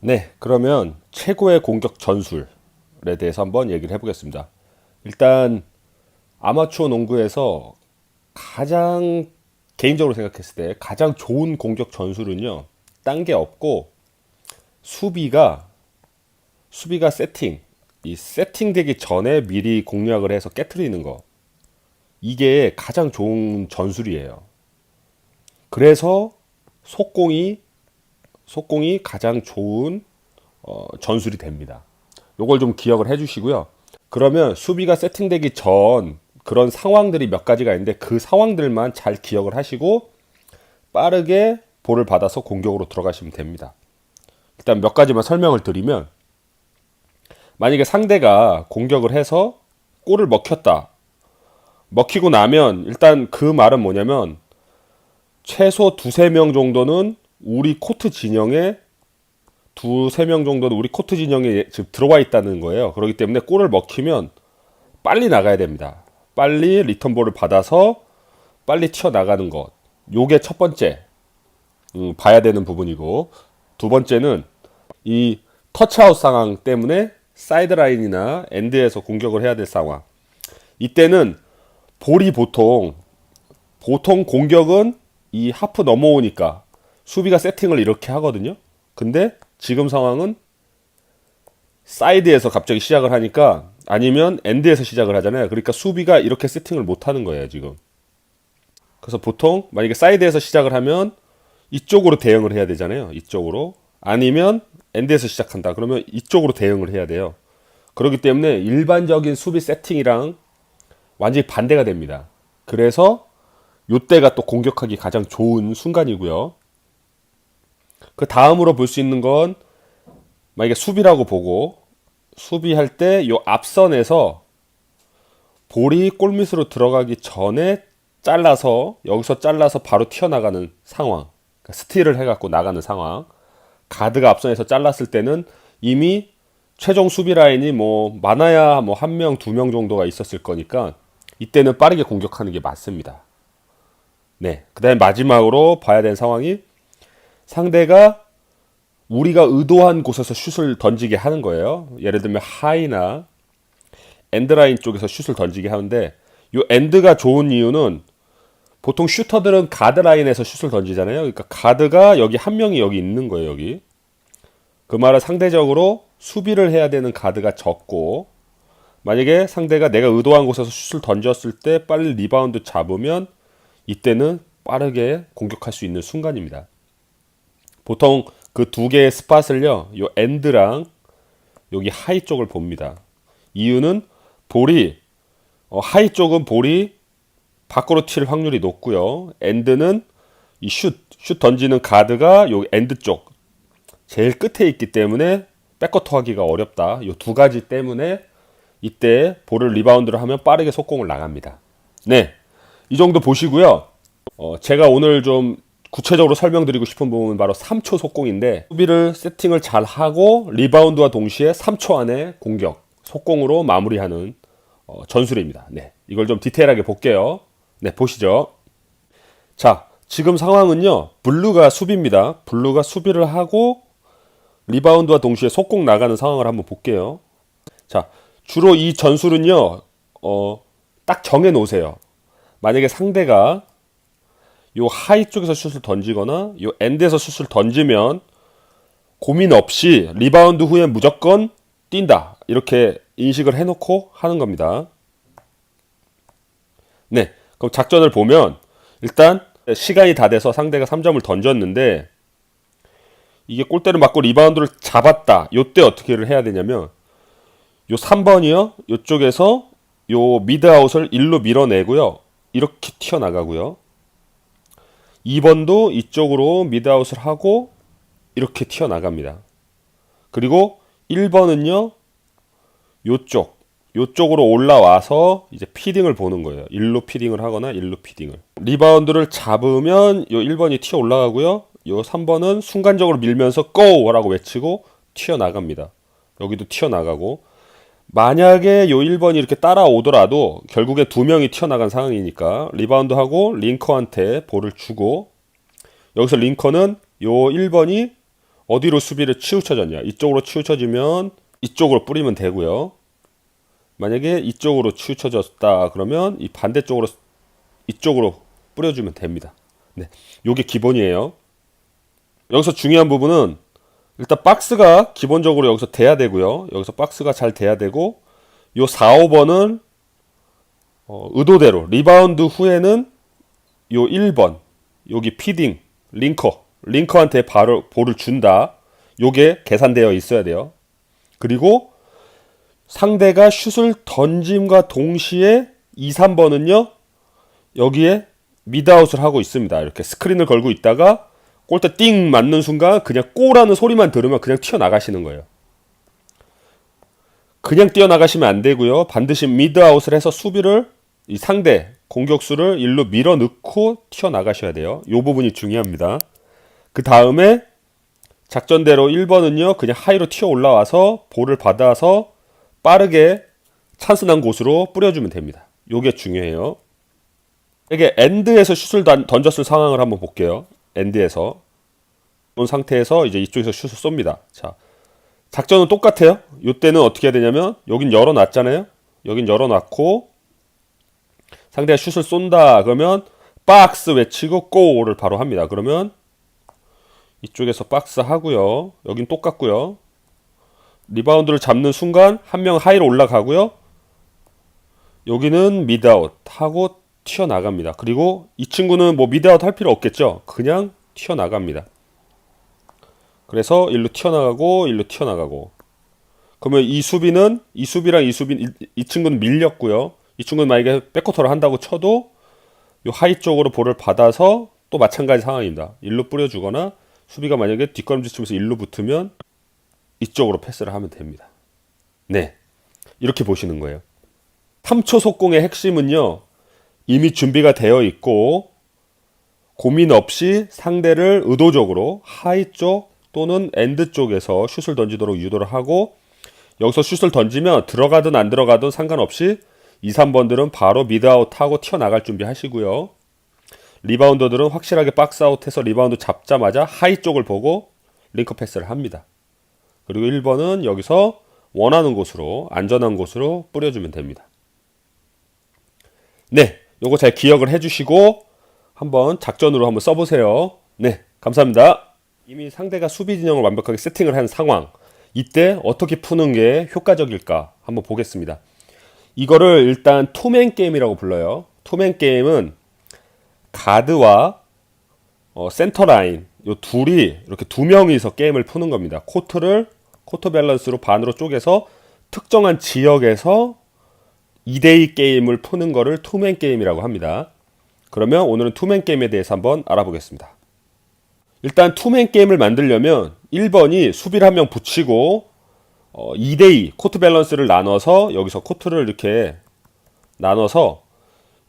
네, 그러면 최고의 공격 전술에 대해서 한번 얘기를 해보겠습니다. 일단 아마추어 농구에서 가장 개인적으로 생각했을 때 가장 좋은 공격 전술은요, 딴 게 없고 수비가 세팅, 이 세팅되기 전에 미리 공략을 해서 깨트리는 거, 이게 가장 좋은 전술이에요. 그래서 속공이 가장 좋은 전술이 됩니다. 요걸 좀 기억을 해주시고요. 그러면 수비가 세팅되기 전 그런 상황들이 몇 가지가 있는데 그 상황들만 잘 기억을 하시고 빠르게 볼을 받아서 공격으로 들어가시면 됩니다. 일단 몇 가지만 설명을 드리면, 만약에 상대가 공격을 해서 골을 먹혔다. 먹히고 나면 일단 그 말은 뭐냐면 최소 두세 명 정도는 우리 코트 진영에 지금 들어와 있다는 거예요. 그렇기 때문에 골을 먹히면 빨리 나가야 됩니다. 빨리 리턴볼을 받아서 빨리 튀어나가는 것. 요게 첫 번째 봐야 되는 부분이고, 두 번째는 이 터치아웃 상황 때문에 사이드라인이나 엔드에서 공격을 해야 될 상황. 이때는 볼이 보통 공격은 이 하프 넘어오니까 수비가 세팅을 이렇게 하거든요. 근데 지금 상황은 사이드에서 갑자기 시작을 하니까, 아니면 엔드에서 시작을 하잖아요. 그러니까 수비가 이렇게 세팅을 못 하는 거예요, 지금. 그래서 보통 만약에 사이드에서 시작을 하면 이쪽으로 대응을 해야 되잖아요. 이쪽으로. 아니면 엔드에서 시작한다. 그러면 이쪽으로 대응을 해야 돼요. 그렇기 때문에 일반적인 수비 세팅이랑 완전히 반대가 됩니다. 그래서 요때가 또 공격하기 가장 좋은 순간이고요. 그 다음으로 볼 수 있는 건, 만약에 수비라고 보고 수비할 때 요 앞선에서 볼이 골밑으로 들어가기 전에 여기서 잘라서 바로 튀어나가는 상황, 그러니까 스틸을 해갖고 나가는 상황. 가드가 앞선에서 잘랐을 때는 이미 최종 수비 라인이 뭐 많아야 뭐 한 명, 두 명 정도가 있었을 거니까 이때는 빠르게 공격하는 게 맞습니다. 네. 그 다음에 마지막으로 봐야 되는 상황이, 상대가 우리가 의도한 곳에서 슛을 던지게 하는 거예요. 예를 들면 하이나 엔드라인 쪽에서 슛을 던지게 하는데, 이 엔드가 좋은 이유는 보통 슈터들은 가드라인에서 슛을 던지잖아요. 그러니까 가드가 여기 한 명이 여기 있는 거예요. 여기. 그 말은 상대적으로 수비를 해야 되는 가드가 적고, 만약에 상대가 내가 의도한 곳에서 슛을 던졌을 때 빨리 리바운드 잡으면 이때는 빠르게 공격할 수 있는 순간입니다. 보통 그 두 개의 스팟을요, 요 엔드랑 여기 하이 쪽을 봅니다. 이유는 하이 쪽은 볼이 밖으로 튈 확률이 높고요. 엔드는 이 슛 던지는 가드가 요 엔드 쪽 제일 끝에 있기 때문에 백커터 하기가 어렵다. 요 두 가지 때문에 이때 볼을 리바운드를 하면 빠르게 속공을 나갑니다. 네, 이 정도 보시고요. 제가 오늘 좀 구체적으로 설명드리고 싶은 부분은 바로 3초 속공인데, 수비를 세팅을 잘 하고 리바운드와 동시에 3초 안에 속공으로 마무리하는 전술입니다. 네, 이걸 좀 디테일하게 볼게요. 네, 보시죠. 자, 지금 상황은요, 블루가 수비입니다. 블루가 수비를 하고 리바운드와 동시에 속공 나가는 상황을 한번 볼게요. 자, 주로 이 전술은요, 딱 정해 놓으세요. 만약에 상대가 요 하이 쪽에서 슛을 던지거나 요 엔드에서 슛을 던지면 고민 없이 리바운드 후에 무조건 뛴다, 이렇게 인식을 해놓고 하는 겁니다. 네, 그럼 작전을 보면, 일단 시간이 다 돼서 상대가 3점을 던졌는데 이게 골대를 맞고 리바운드를 잡았다. 요때 어떻게를 해야 되냐면, 요 3번이요, 요쪽에서 요 미드아웃을 1로 밀어내고요, 이렇게 튀어나가고요. 2번도 이쪽으로 미드아웃을 하고 이렇게 튀어나갑니다. 그리고 1번은요, 요쪽으로 올라와서 이제 피딩을 보는 거예요. 1로 피딩을 하거나 1로 피딩을. 리바운드를 잡으면 요 1번이 튀어 올라가고요. 요 3번은 순간적으로 밀면서 GO라고 외치고 튀어나갑니다. 여기도 튀어나가고, 만약에 요 1번이 이렇게 따라오더라도 결국에 두 명이 튀어나간 상황이니까 리바운드하고 링커한테 볼을 주고, 여기서 링커는 요 1번이 어디로 수비를 치우쳐졌냐. 이쪽으로 치우쳐지면 이쪽으로 뿌리면 되고요. 만약에 이쪽으로 치우쳐졌다 그러면 이 반대쪽으로 이쪽으로 뿌려주면 됩니다. 네, 요게 기본이에요. 여기서 중요한 부분은 일단 박스가 기본적으로 여기서 돼야 되고요. 여기서 박스가 잘 돼야 되고 요 4, 5번은 의도대로 리바운드 후에는 요 1번 여기 피딩 링커한테 바로 볼을 준다. 요게 계산되어 있어야 돼요. 그리고 상대가 슛을 던짐과 동시에 2, 3번은요 여기에 미드아웃을 하고 있습니다. 이렇게 스크린을 걸고 있다가 골대 띵 맞는 순간 그냥 꼬라는 소리만 들으면 그냥 튀어나가시는 거예요. 그냥 뛰어나가시면 안 되고요. 반드시 미드아웃을 해서 수비를 이 상대 공격수를 일로 밀어 넣고 튀어나가셔야 돼요. 이 부분이 중요합니다. 그 다음에 작전대로 1번은요 그냥 하이로 튀어 올라와서 볼을 받아서 빠르게 찬스 난 곳으로 뿌려주면 됩니다. 요게 중요해요. 이게 엔드에서 슛을 던졌을 상황을 한번 볼게요. 엔드에서 온 상태에서 이제 이쪽에서 슛을 쏩니다. 자, 작전은 똑같아요. 요때는 어떻게 해야 되냐면 여긴 열어놨잖아요. 여긴 열어놨고 상대가 슛을 쏜다 그러면 박스 외치고 골을 바로 합니다. 그러면 이쪽에서 박스 하고요. 여긴 똑같고요. 리바운드를 잡는 순간 한 명 하이로 올라가고요. 여기는 미드아웃 하고 튀어나갑니다. 그리고 이 친구는 뭐 미드아웃 할 필요 없겠죠. 그냥 튀어나갑니다. 그래서 일로 튀어나가고 일로 튀어나가고 그러면 이 수비랑 이 친구는 밀렸고요. 이 친구는 만약에 백코터를 한다고 쳐도 요 하이 쪽으로 볼을 받아서 또 마찬가지 상황입니다. 일로 뿌려주거나 수비가 만약에 뒷걸음질 치면서 일로 붙으면 이쪽으로 패스를 하면 됩니다. 네, 이렇게 보시는 거예요. 3초 속공의 핵심은요 이미 준비가 되어 있고 고민 없이 상대를 의도적으로 하이 쪽 또는 엔드 쪽에서 슛을 던지도록 유도를 하고 여기서 슛을 던지면 들어가든 안 들어가든 상관없이 2, 3번들은 바로 미드아웃하고 튀어나갈 준비 하시고요. 리바운더들은 확실하게 박스아웃해서 리바운드 잡자마자 하이 쪽을 보고 링크 패스를 합니다. 그리고 1번은 여기서 원하는 곳으로 안전한 곳으로 뿌려주면 됩니다. 네, 요거 잘 기억을 해주시고 한번 작전으로 한번 써보세요. 네, 감사합니다. 이미 상대가 수비 진영을 완벽하게 세팅을 한 상황, 이때 어떻게 푸는 게 효과적일까 한번 보겠습니다. 이거를 일단 투맨 게임이라고 불러요. 투맨 게임은 가드와 센터 라인 요 둘이 이렇게 두 명이서 게임을 푸는 겁니다. 코트 밸런스로 반으로 쪼개서 특정한 지역에서 2대2 게임을 푸는 거를 투맨 게임이라고 합니다. 그러면 오늘은 투맨 게임에 대해서 한번 알아보겠습니다. 일단 투맨 게임을 만들려면 1번이 수비를 한 명 붙이고 2대2 코트 밸런스를 나눠서 여기서 코트를 이렇게 나눠서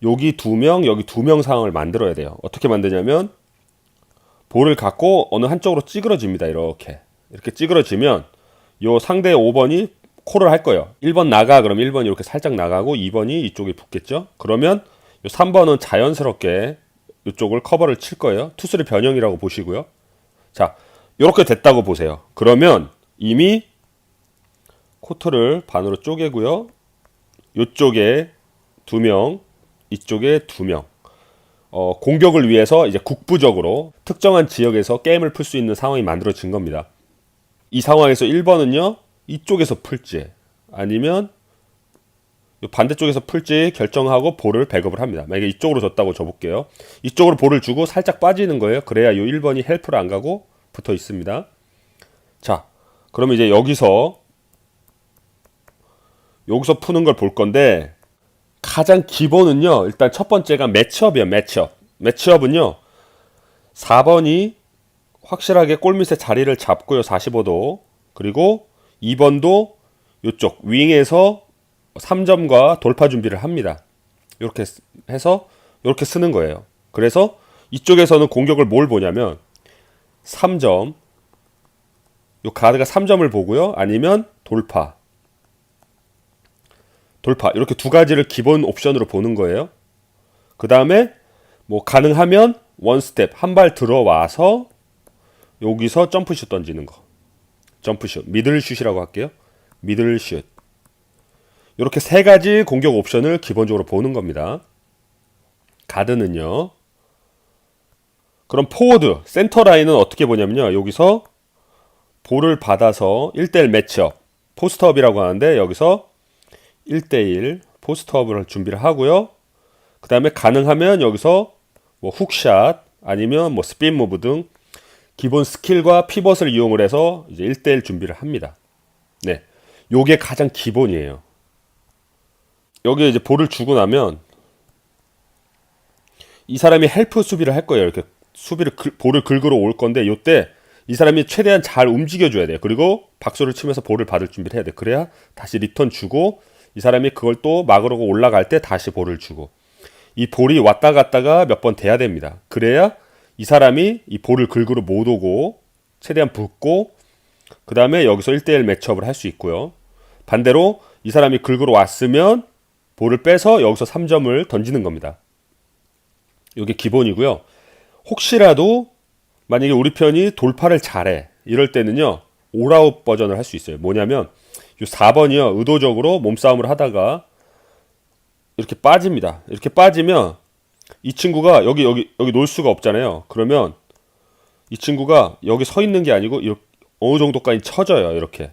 여기 2명 여기 2명 상황을 만들어야 돼요. 어떻게 만드냐면 볼을 갖고 어느 한쪽으로 찌그러집니다. 이렇게 찌그러지면 요 상대 5번이 콜을 할 거예요. 1번 나가 그럼 1번이 이렇게 살짝 나가고 2번이 이쪽에 붙겠죠. 그러면 요 3번은 자연스럽게 이쪽을 커버를 칠 거예요. 투수의 변형이라고 보시고요. 자, 이렇게 됐다고 보세요. 그러면 이미 코트를 반으로 쪼개고요. 이쪽에 2명, 이쪽에 2명. 공격을 위해서 이제 국부적으로 특정한 지역에서 게임을 풀 수 있는 상황이 만들어진 겁니다. 이 상황에서 1번은요, 이쪽에서 풀지 아니면 반대쪽에서 풀지 결정하고 볼을 백업을 합니다. 만약에 이쪽으로 줬다고 줘볼게요. 이쪽으로 볼을 주고 살짝 빠지는 거예요. 그래야 이 1번이 헬프를 안 가고 붙어 있습니다. 자, 그러면 이제 여기서 푸는 걸 볼 건데 가장 기본은요. 일단 첫 번째가 매치업이에요. 매치업은요. 4번이 확실하게 골밑에 자리를 잡고요. 45도. 그리고 2번도 이쪽 윙에서 3점과 돌파 준비를 합니다. 이렇게 해서 이렇게 쓰는 거예요. 그래서 이쪽에서는 공격을 뭘 보냐면 3점, 요 가드가 3점을 보고요. 아니면 돌파 이렇게 두 가지를 기본 옵션으로 보는 거예요. 그 다음에 뭐 가능하면 원 스텝 한 발 들어와서 여기서 점프슛 던지는 거. 점프슛. 미들슛이라고 할게요. 미들슛. 이렇게 세 가지 공격 옵션을 기본적으로 보는 겁니다. 가드는요. 그럼 포워드, 센터 라인은 어떻게 보냐면요. 여기서 볼을 받아서 1대1 매치업, 포스트업이라고 하는데 여기서 1대1 포스트업을 준비를 하고요. 그 다음에 가능하면 여기서 뭐 훅샷 아니면 뭐 스핀 무브 등 기본 스킬과 피벗을 이용을 해서 이제 1대1 준비를 합니다. 네. 요게 가장 기본이에요. 여기에 이제 볼을 주고 나면 이 사람이 헬프 수비를 할 거예요. 이렇게 수비를 볼을 긁으러 올 건데 요때 이 사람이 최대한 잘 움직여줘야 돼요. 그리고 박수를 치면서 볼을 받을 준비를 해야 돼. 그래야 다시 리턴 주고 이 사람이 그걸 또 막으러 올라갈 때 다시 볼을 주고 이 볼이 왔다 갔다가 몇 번 돼야 됩니다. 그래야 이 사람이 이 볼을 긁으러 못 오고 최대한 붙고 그 다음에 여기서 1대1 매치업을 할 수 있고요. 반대로 이 사람이 긁으러 왔으면 볼을 빼서 여기서 3점을 던지는 겁니다. 이게 기본이고요. 혹시라도 만약에 우리 편이 돌파를 잘해 이럴 때는요 올아웃 버전을 할 수 있어요. 뭐냐면 이 4번이요 의도적으로 몸싸움을 하다가 이렇게 빠집니다. 이렇게 빠지면 이 친구가 여기 놓을 수가 없잖아요. 그러면 이 친구가 여기 서 있는 게 아니고 이렇게 어느 정도까지 쳐져요. 이렇게.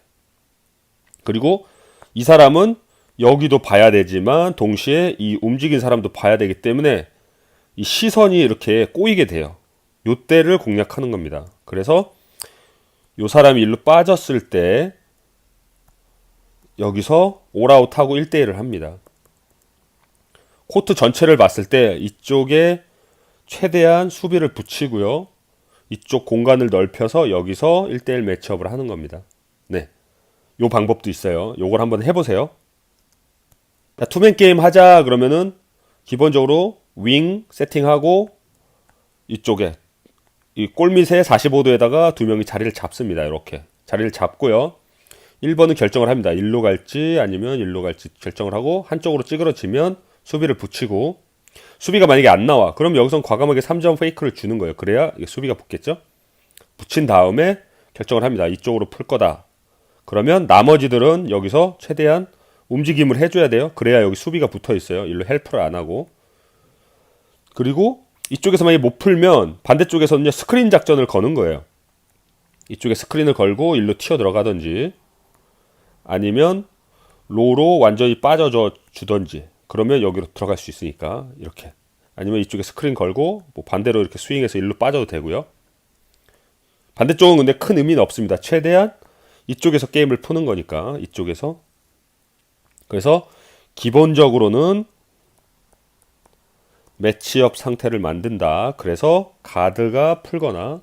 그리고 이 사람은 여기도 봐야 되지만 동시에 이 움직인 사람도 봐야 되기 때문에 이 시선이 이렇게 꼬이게 돼요. 요때를 공략하는 겁니다. 그래서 요 사람이 일로 빠졌을 때 여기서 올아웃하고 1대1을 합니다. 코트 전체를 봤을 때 이쪽에 최대한 수비를 붙이고요. 이쪽 공간을 넓혀서 여기서 1대1 매치업을 하는 겁니다. 네. 요 방법도 있어요. 요걸 한번 해보세요. 투맨 게임 하자 그러면은 기본적으로 윙 세팅하고 이쪽에 이 골밑에 45도에다가 두 명이 자리를 잡습니다. 이렇게 자리를 잡고요. 1번은 결정을 합니다. 일로 갈지 아니면 일로 갈지 결정을 하고 한쪽으로 찌그러지면 수비를 붙이고 수비가 만약에 안 나와 그럼 여기선 과감하게 3점 페이크를 주는 거예요. 그래야 수비가 붙겠죠. 붙인 다음에 결정을 합니다. 이쪽으로 풀 거다. 그러면 나머지들은 여기서 최대한 움직임을 해줘야 돼요. 그래야 여기 수비가 붙어 있어요. 일로 헬프를 안 하고. 그리고 이쪽에서 만약에 못 풀면 반대쪽에서는요 스크린 작전을 거는 거예요. 이쪽에 스크린을 걸고 일로 튀어 들어가든지 아니면 로로 완전히 빠져줘 주던지 그러면 여기로 들어갈 수 있으니까 이렇게 아니면 이쪽에 스크린 걸고 뭐 반대로 이렇게 스윙해서 일로 빠져도 되고요. 반대쪽은 근데 큰 의미는 없습니다. 최대한 이쪽에서 게임을 푸는 거니까 이쪽에서 그래서 기본적으로는 매치업 상태를 만든다. 그래서 가드가 풀거나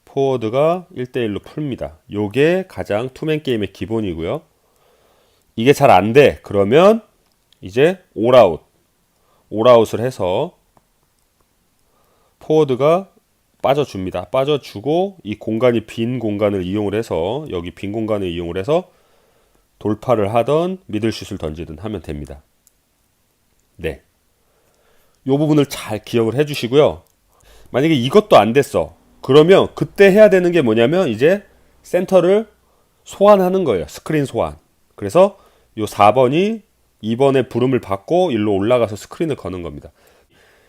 포워드가 1대1로 풉니다. 요게 가장 투맨 게임의 기본이고요. 이게 잘 안 돼. 그러면 이제 올아웃을 해서 포워드가 빠져줍니다. 빠져주고 이 공간이 빈 공간을 이용을 해서 여기 빈 공간을 이용을 해서 돌파를 하던 미들슛을 던지든 하면 됩니다. 네. 요 부분을 잘 기억을 해 주시고요. 만약에 이것도 안 됐어. 그러면 그때 해야 되는 게 뭐냐면 이제 센터를 소환하는 거예요. 스크린 소환. 그래서 요 4번이 2번의 부름을 받고 일로 올라가서 스크린을 거는 겁니다.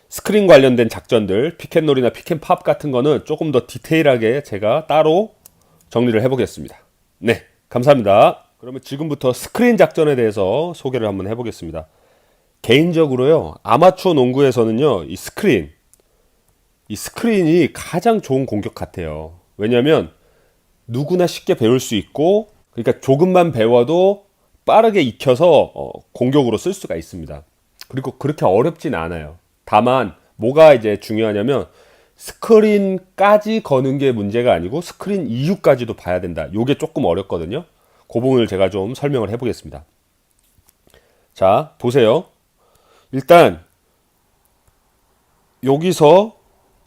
스크린 관련된 작전들, 피켓놀이나 피켓팝 같은 거는 조금 더 디테일하게 제가 따로 정리를 해보겠습니다. 네, 감사합니다. 그러면 지금부터 스크린 작전에 대해서 소개를 한번 해보겠습니다. 개인적으로요, 아마추어 농구에서는요, 이 스크린이 가장 좋은 공격 같아요. 왜냐면 누구나 쉽게 배울 수 있고, 그러니까 조금만 배워도 빠르게 익혀서 공격으로 쓸 수가 있습니다. 그리고 그렇게 어렵진 않아요. 다만 뭐가 이제 중요하냐면 스크린까지 거는 게 문제가 아니고 스크린 이후까지도 봐야 된다. 요게 조금 어렵거든요. 그 부분을 제가 좀 설명을 해보겠습니다. 자, 보세요. 일단 여기서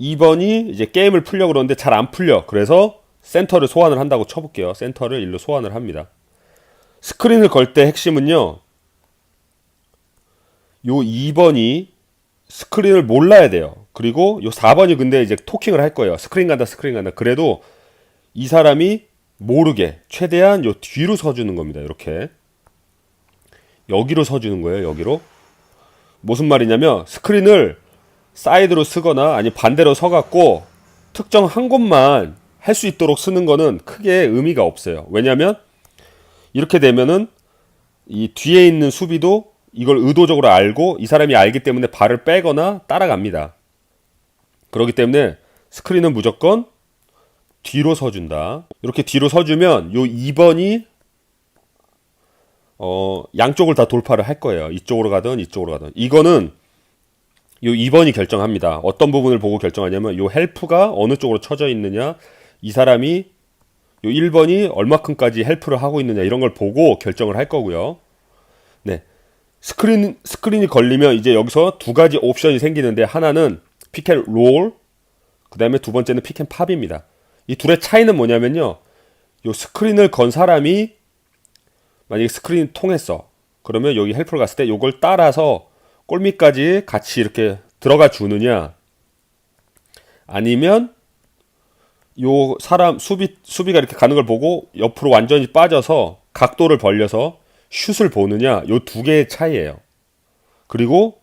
2번이 이제 게임을 풀려고 그러는데 잘 안 풀려. 그래서 센터를 소환을 한다고 쳐볼게요. 센터를 일로 소환을 합니다. 스크린을 걸 때 핵심은요, 요 2번이 스크린을 몰라야 돼요. 그리고 요 4번이 근데 이제 토킹을 할 거예요. 스크린 간다. 그래도 이 사람이 모르게 최대한 요 뒤로 서주는 겁니다. 이렇게 여기로 서주는 거예요. 여기로. 무슨 말이냐면 스크린을 사이드로 쓰거나 아니 반대로 서갖고 특정 한 곳만 할 수 있도록 쓰는 거는 크게 의미가 없어요. 왜냐하면 이렇게 되면은 이 뒤에 있는 수비도 이걸 의도적으로 알고 이 사람이 알기 때문에 발을 빼거나 따라갑니다. 그렇기 때문에 스크린은 무조건 뒤로 서준다. 이렇게 뒤로 서주면 요 2번이 양쪽을 다 돌파를 할 거예요. 이쪽으로 가든 이쪽으로 가든. 이거는 요 2번이 결정합니다. 어떤 부분을 보고 결정하냐면 요 헬프가 어느 쪽으로 쳐져 있느냐, 이 사람이 요 1번이 얼마큼까지 헬프를 하고 있느냐 이런 걸 보고 결정을 할 거고요. 네. 스크린이 걸리면 이제 여기서 두 가지 옵션이 생기는데 하나는 픽앤롤, 그 다음에 두 번째는 픽앤팝입니다. 이 둘의 차이는 뭐냐면요. 요 스크린을 건 사람이 만약에 스크린이 통했어. 그러면 여기 헬프를 갔을 때 요걸 따라서 골밑까지 같이 이렇게 들어가 주느냐, 아니면 요 사람 수비가 이렇게 가는 걸 보고 옆으로 완전히 빠져서 각도를 벌려서 슛을 보느냐, 요 두 개의 차이예요. 그리고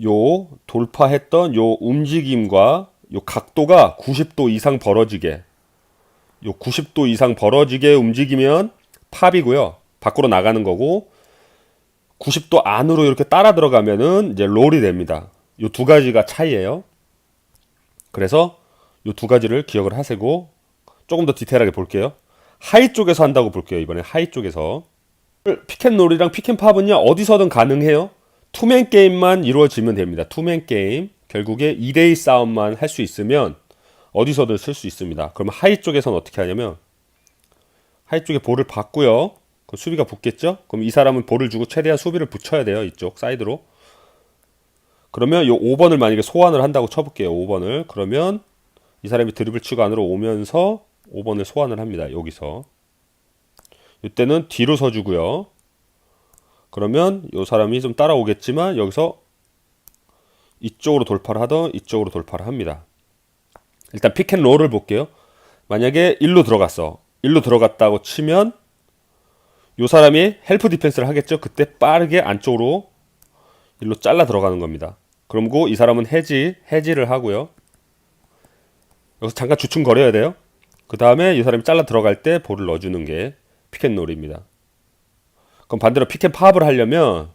요 돌파했던 요 움직임과 요 각도가 90도 이상 벌어지게, 요 90도 이상 벌어지게 움직이면 팝이고요. 밖으로 나가는 거고, 90도 안으로 이렇게 따라 들어가면은 이제 롤이 됩니다. 요 두 가지가 차이예요. 그래서 요 두 가지를 기억을 하시고 조금 더 디테일하게 볼게요. 하이 쪽에서 한다고 볼게요. 이번에 하이 쪽에서. 픽앤롤이랑 픽앤팝은요 어디서든 가능해요. 투맨 게임만 이루어지면 됩니다. 투맨 게임. 결국에 2대2 싸움만 할 수 있으면 어디서든 쓸 수 있습니다. 그러면 하이 쪽에서는 어떻게 하냐면 하이 쪽에 볼을 받고요. 그럼 수비가 붙겠죠? 그럼 이 사람은 볼을 주고 최대한 수비를 붙여야 돼요. 이쪽 사이드로. 그러면 요 5번을 만약에 소환을 한다고 쳐볼게요. 5번을. 그러면 이 사람이 드리블 치고 안으로 오면서 5번을 소환을 합니다. 여기서. 이때는 뒤로 서주고요. 그러면 이 사람이 좀 따라오겠지만 여기서 이쪽으로 돌파를 하던 이쪽으로 돌파를 합니다. 일단 픽앤롤을 볼게요. 만약에 1로 들어갔어. 1로 들어갔다고 치면 이 사람이 헬프 디펜스를 하겠죠. 그때 빠르게 안쪽으로 1로 잘라 들어가는 겁니다. 그러고 이 사람은 해지를 하고요. 여기서 잠깐 주춤거려야 돼요. 그 다음에 이 사람이 잘라 들어갈 때 볼을 넣어주는 게 픽앤롤입니다. 그럼 반대로 픽앤팝을 하려면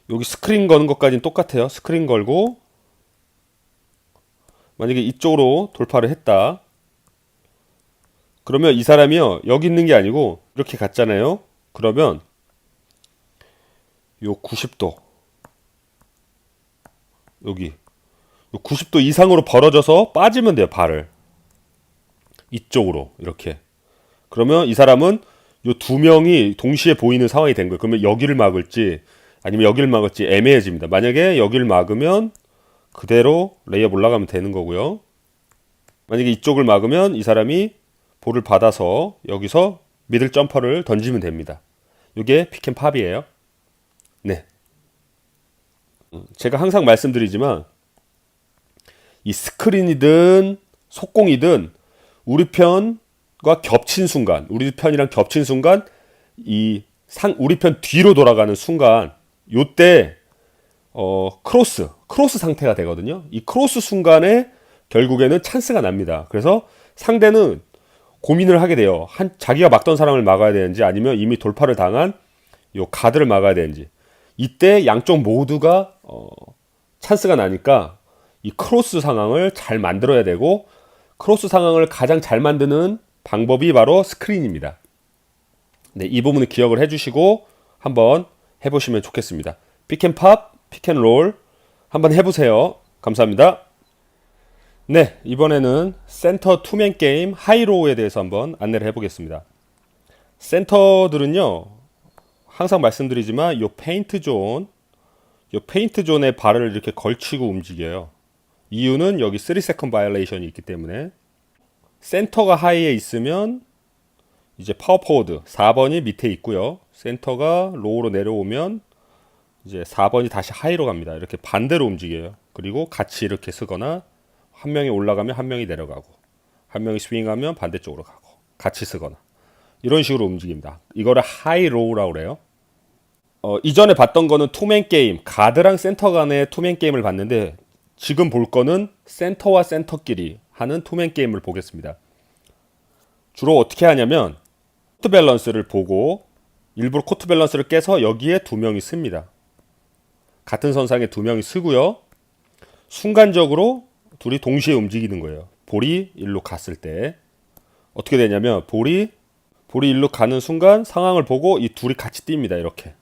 여기 스크린 거는 것까지는 똑같아요. 스크린 걸고 만약에 이쪽으로 돌파를 했다. 그러면 이 사람이요 여기 있는 게 아니고 이렇게 갔잖아요. 그러면 요 90도 여기 90도 이상으로 벌어져서 빠지면 돼요. 발을 이쪽으로 이렇게. 그러면 이 사람은 요 두 명이 동시에 보이는 상황이 된 거예요. 그러면 여기를 막을지 아니면 여기를 막을지 애매해집니다. 만약에 여기를 막으면 그대로 레이업 올라가면 되는 거고요. 만약에 이쪽을 막으면 이 사람이 볼을 받아서 여기서 미들 점퍼를 던지면 됩니다. 이게 픽앤팝이에요. 네. 제가 항상 말씀드리지만 이 스크린이든 속공이든 우리 편과 겹친 순간, 우리 편이랑 겹친 순간 우리 편 뒤로 돌아가는 순간 요때 크로스 상태가 되거든요. 이 크로스 순간에 결국에는 찬스가 납니다. 그래서 상대는 고민을 하게 돼요. 자기가 막던 사람을 막아야 되는지 아니면 이미 돌파를 당한 요 가드를 막아야 되는지. 이때 양쪽 모두가 찬스가 나니까 이 크로스 상황을 잘 만들어야 되고, 크로스 상황을 가장 잘 만드는 방법이 바로 스크린입니다. 네, 이 부분을 기억을 해주시고 한번 해보시면 좋겠습니다. 픽앤팝, 픽앤롤 한번 해보세요. 감사합니다. 네, 이번에는 센터 투맨 게임 하이로우에 대해서 한번 안내를 해보겠습니다. 센터들은요, 항상 말씀드리지만 요 페인트 존에 발을 이렇게 걸치고 움직여요. 이유는 여기 3세컨드 바이올레이션이 있기 때문에. 센터가 하이에 있으면 이제 파워포워드 4번이 밑에 있고요. 센터가 로우로 내려오면 이제 4번이 다시 하이로 갑니다. 이렇게 반대로 움직여요. 그리고 같이 이렇게 쓰거나 한 명이 올라가면 한 명이 내려가고, 한 명이 스윙하면 반대쪽으로 가고, 같이 쓰거나 이런 식으로 움직입니다. 이거를 하이로우라고 그래요. 이전에 봤던 거는 투맨 게임, 가드랑 센터 간의 투맨 게임을 봤는데, 지금 볼 거는 센터와 센터끼리 하는 투맨 게임을 보겠습니다. 주로 어떻게 하냐면 코트 밸런스를 보고 일부러 코트 밸런스를 깨서 여기에 두 명이 씁니다. 같은 선상에 두 명이 쓰고요. 순간적으로 둘이 동시에 움직이는 거예요. 볼이 일로 갔을 때 어떻게 되냐면 볼이 일로 가는 순간 상황을 보고 이 둘이 같이 뜁니다. 이렇게.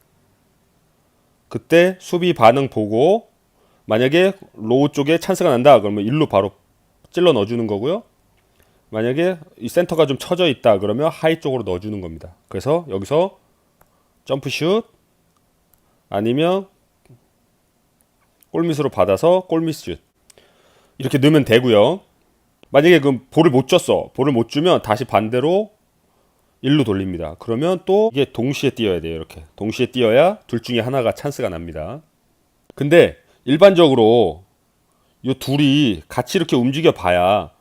그때 수비 반응 보고 만약에 로우 쪽에 찬스가 난다 그러면 일로 바로 찔러 넣어주는 거고요. 만약에 이 센터가 좀 쳐져 있다 그러면 하이 쪽으로 넣어주는 겁니다. 그래서 여기서 점프슛 아니면 골밑으로 받아서 골밑슛 이렇게 넣으면 되고요. 만약에 그 볼을 못 줬어. 볼을 못 주면 다시 반대로 일로 돌립니다. 그러면 또 이게 동시에 뛰어야 돼요. 이렇게 동시에 뛰어야 둘 중에 하나가 찬스가 납니다. 근데 일반적으로 이 둘이 같이 이렇게 움직여 봐야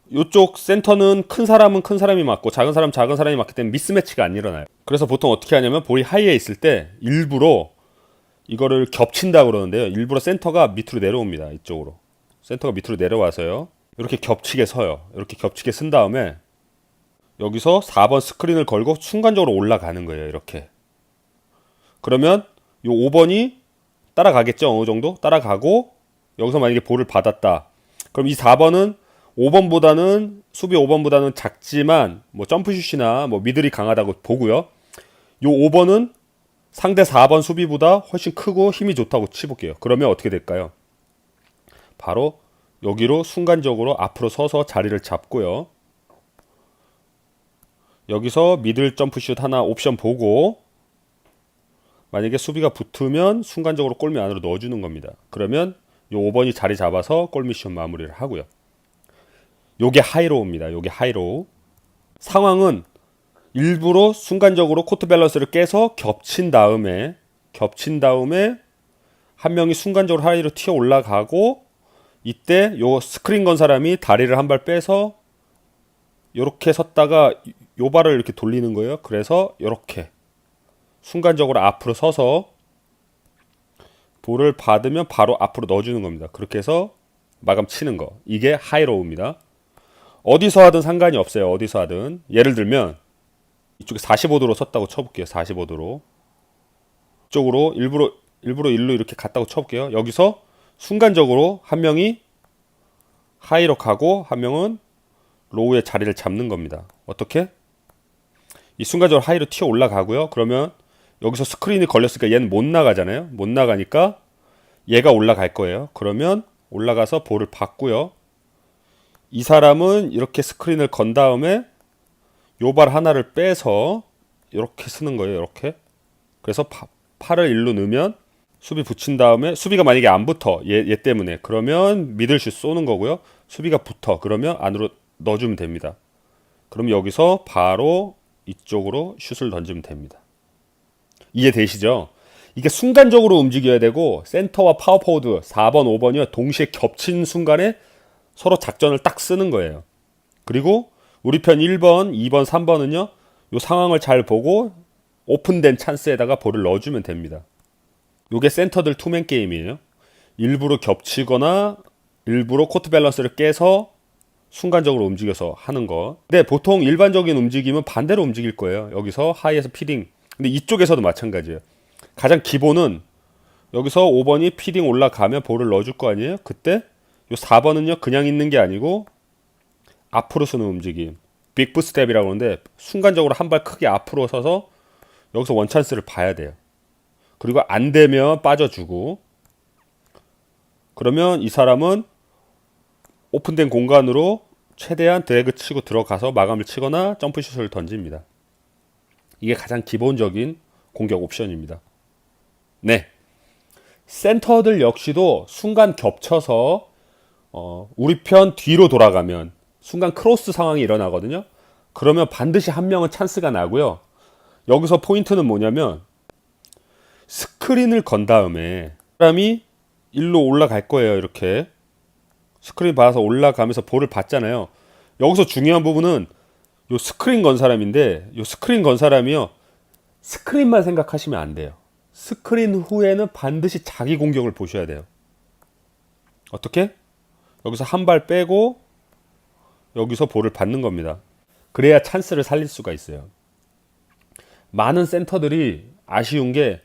이쪽 센터는 큰 사람은 큰 사람이 맞고 작은 사람이 맞기 때문에 미스매치가 안 일어나요. 그래서 보통 어떻게 하냐면 볼이 하이에 있을 때 일부러 이거를 겹친다고 그러는데요. 일부러 센터가 밑으로 내려옵니다. 이쪽으로. 센터가 밑으로 내려와서요. 이렇게 겹치게 서요. 이렇게 겹치게 쓴 다음에 여기서 4번 스크린을 걸고 순간적으로 올라가는 거예요. 이렇게. 그러면 이 5번이 따라가겠죠. 어느 정도? 따라가고 여기서 만약에 볼을 받았다. 그럼 이 4번은 5번보다는 수비 5번보다는 작지만 뭐 점프슛이나 뭐 미들이 강하다고 보고요. 요 5번은 상대 4번 수비보다 훨씬 크고 힘이 좋다고 치볼게요. 그러면 어떻게 될까요? 바로 여기로 순간적으로 앞으로 서서 자리를 잡고요. 여기서 미들 점프슛 하나 옵션 보고 만약에 수비가 붙으면 순간적으로 골밑 안으로 넣어주는 겁니다. 그러면 요 5번이 자리 잡아서 골밑슛 마무리를 하고요. 요게 하이로우입니다. 요게 하이로우. 상황은 일부러 순간적으로 코트 밸런스를 깨서 겹친 다음에 한 명이 순간적으로 하이로 튀어 올라가고 이때 요 스크린 건 사람이 다리를 한 발 빼서 요렇게 섰다가 요 발을 이렇게 돌리는 거예요. 그래서 요렇게 순간적으로 앞으로 서서 볼을 받으면 바로 앞으로 넣어주는 겁니다. 그렇게 해서 마감 치는 거. 이게 하이로우입니다. 어디서 하든 상관이 없어요. 어디서 하든. 예를 들면 이쪽에 45도로 섰다고 쳐볼게요. 45도로. 이쪽으로 일부러 일로 이렇게 갔다고 쳐볼게요. 여기서 순간적으로 한 명이 하이로 가고 한 명은 로우의 자리를 잡는 겁니다. 어떻게? 이 순간적으로 하이로 튀어 올라가고요. 그러면 여기서 스크린이 걸렸으니까 얘는 못 나가잖아요. 못 나가니까 얘가 올라갈 거예요. 그러면 올라가서 볼을 받고요. 이 사람은 이렇게 스크린을 건 다음에 요 발 하나를 빼서 이렇게 쓰는 거예요. 이렇게. 그래서 팔을 일로 넣으면 수비 붙인 다음에 수비가 만약에 안 붙어. 얘 때문에. 그러면 미들슛 쏘는 거고요. 수비가 붙어. 그러면 안으로 넣어주면 됩니다. 그럼 여기서 바로 이쪽으로 슛을 던지면 됩니다. 이해되시죠? 이게 순간적으로 움직여야 되고 센터와 파워포워드 4번, 5번이 동시에 겹친 순간에 서로 작전을 딱 쓰는 거예요. 그리고 우리 편 1번, 2번, 3번은요. 요 상황을 잘 보고 오픈된 찬스에다가 볼을 넣어주면 됩니다. 요게 센터들 투맨 게임이에요. 일부러 겹치거나 일부러 코트 밸런스를 깨서 순간적으로 움직여서 하는 거. 근데 보통 일반적인 움직임은 반대로 움직일 거예요. 여기서 하이에서 피딩. 근데 이쪽에서도 마찬가지예요. 가장 기본은 여기서 5번이 피딩 올라가면 볼을 넣어줄 거 아니에요. 그때 요 4번은요 그냥 있는 게 아니고 앞으로 서는 움직임, 빅풋 스텝이라고 하는데 순간적으로 한 발 크게 앞으로 서서 여기서 원찬스를 봐야 돼요. 그리고 안 되면 빠져주고 그러면 이 사람은 오픈된 공간으로 최대한 드래그 치고 들어가서 마감을 치거나 점프슛을 던집니다. 이게 가장 기본적인 공격 옵션입니다. 네, 센터들 역시도 순간 겹쳐서 우리 편 뒤로 돌아가면 순간 크로스 상황이 일어나거든요. 그러면 반드시 한 명은 찬스가 나고요. 여기서 포인트는 뭐냐면 스크린을 건 다음에 사람이 일로 올라갈 거예요. 이렇게 스크린 받아서 올라가면서 볼을 받잖아요. 여기서 중요한 부분은 요 스크린 건 사람인데, 요 스크린 건 사람이요, 스크린만 생각하시면 안 돼요. 스크린 후에는 반드시 자기 공격을 보셔야 돼요. 어떻게? 여기서 한 발 빼고 여기서 볼을 받는 겁니다. 그래야 찬스를 살릴 수가 있어요. 많은 센터들이 아쉬운 게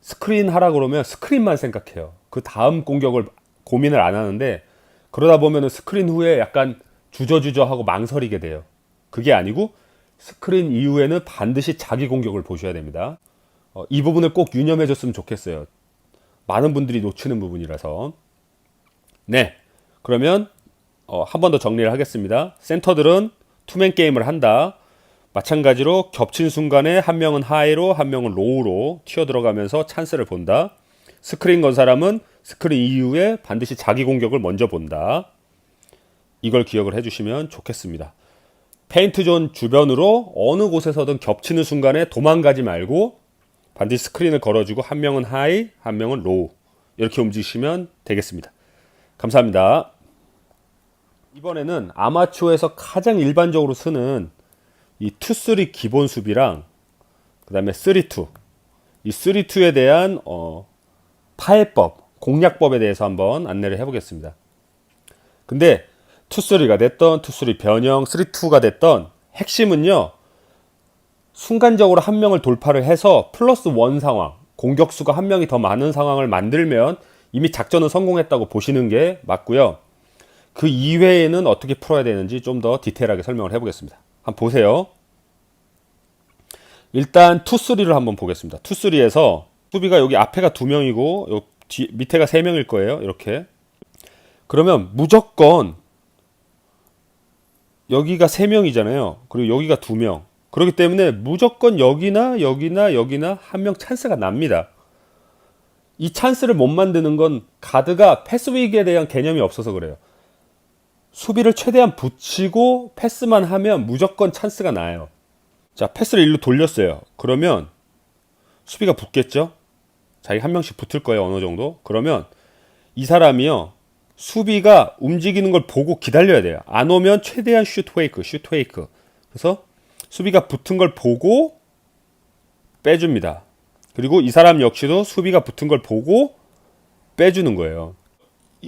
스크린 하라 그러면 스크린만 생각해요. 그 다음 공격을 고민을 안 하는데, 그러다 보면 스크린 후에 약간 주저주저하고 망설이게 돼요. 그게 아니고 스크린 이후에는 반드시 자기 공격을 보셔야 됩니다. 이 부분을 꼭 유념해 줬으면 좋겠어요. 많은 분들이 놓치는 부분이라서. 네, 그러면 한 번 더 정리를 하겠습니다. 센터들은 투맨 게임을 한다. 마찬가지로 겹친 순간에 한 명은 하이로 한 명은 로우로 튀어 들어가면서 찬스를 본다. 스크린 건 사람은 스크린 이후에 반드시 자기 공격을 먼저 본다. 이걸 기억을 해주시면 좋겠습니다. 페인트 존 주변으로 어느 곳에서든 겹치는 순간에 도망가지 말고 반드시 스크린을 걸어주고 한 명은 하이, 한 명은 로우, 이렇게 움직이시면 되겠습니다. 감사합니다. 이번에는 아마추어에서 가장 일반적으로 쓰는 이 2-3 기본 수비랑 그 다음에 3-2, 이 3-2에 대한 파해법, 공략법에 대해서 한번 안내를 해보겠습니다. 근데 2-3가 됐던 2-3 변형, 3-2가 됐던 핵심은요, 순간적으로 한 명을 돌파를 해서 플러스 원 상황, 공격수가 한 명이 더 많은 상황을 만들면 이미 작전은 성공했다고 보시는 게 맞고요. 그 이외에는 어떻게 풀어야 되는지 좀 더 디테일하게 설명을 해보겠습니다. 한번 보세요. 일단 2-3를 한번 보겠습니다. 2-3에서 수비가 여기 앞에가 2명이고 요 밑에가 3명일 거예요. 이렇게. 그러면 무조건 여기가 3명이잖아요. 그리고 여기가 2명. 그렇기 때문에 무조건 여기나 여기나 여기나 한 명 찬스가 납니다. 이 찬스를 못 만드는 건 가드가 패스 위기에 대한 개념이 없어서 그래요. 수비를 최대한 붙이고 패스만 하면 무조건 찬스가 나요. 자, 패스를 일로 돌렸어요. 그러면 수비가 붙겠죠? 자기 한 명씩 붙을 거예요, 어느 정도. 그러면 이 사람이요, 수비가 움직이는 걸 보고 기다려야 돼요. 안 오면 최대한 슛 페이크. 그래서 수비가 붙은 걸 보고 빼줍니다. 그리고 이 사람 역시도 수비가 붙은 걸 보고 빼주는 거예요.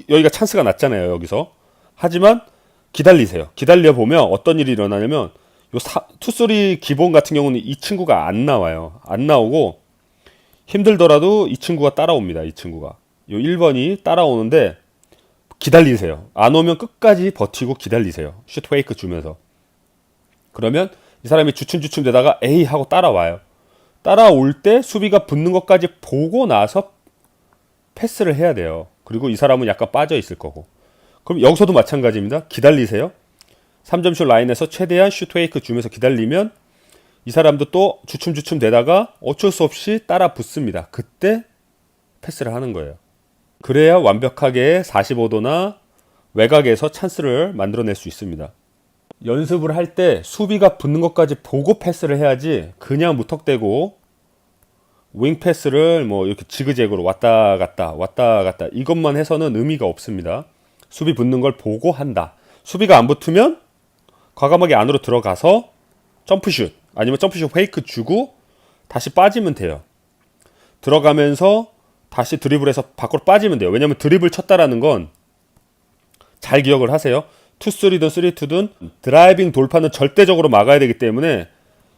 여기가 찬스가 났잖아요, 여기서. 하지만 기다리세요. 기다려 보면 어떤 일이 일어나냐면, 요 2-3 기본 같은 경우는 이 친구가 안 나와요. 안 나오고 힘들더라도 이 친구가 따라옵니다. 이 친구가. 요 1번이 따라오는데 기다리세요. 안 오면 끝까지 버티고 기다리세요. 슛 페이크 주면서. 그러면 이 사람이 주춤주춤 되다가 에이 하고 따라와요. 따라올 때 수비가 붙는 것까지 보고 나서 패스를 해야 돼요. 그리고 이 사람은 약간 빠져 있을 거고. 그럼 여기서도 마찬가지입니다. 기다리세요. 3점슛 라인에서 최대한 슛 페이크 주면서 기다리면 이 사람도 또 주춤주춤 되다가 어쩔 수 없이 따라 붙습니다. 그때 패스를 하는 거예요. 그래야 완벽하게 45도나 외곽에서 찬스를 만들어낼 수 있습니다. 연습을 할 때 수비가 붙는 것까지 보고 패스를 해야지, 그냥 무턱대고 윙 패스를 뭐 이렇게 지그재그로 왔다 갔다 이것만 해서는 의미가 없습니다. 수비 붙는 걸 보고 한다. 수비가 안 붙으면 과감하게 안으로 들어가서 점프슛 아니면 점프슛 페이크 주고 다시 빠지면 돼요. 들어가면서 다시 드리블해서 밖으로 빠지면 돼요. 왜냐면 드리블 쳤다라는 건 잘 기억을 하세요. 2-3든 3-2든 드라이빙 돌파는 절대적으로 막아야 되기 때문에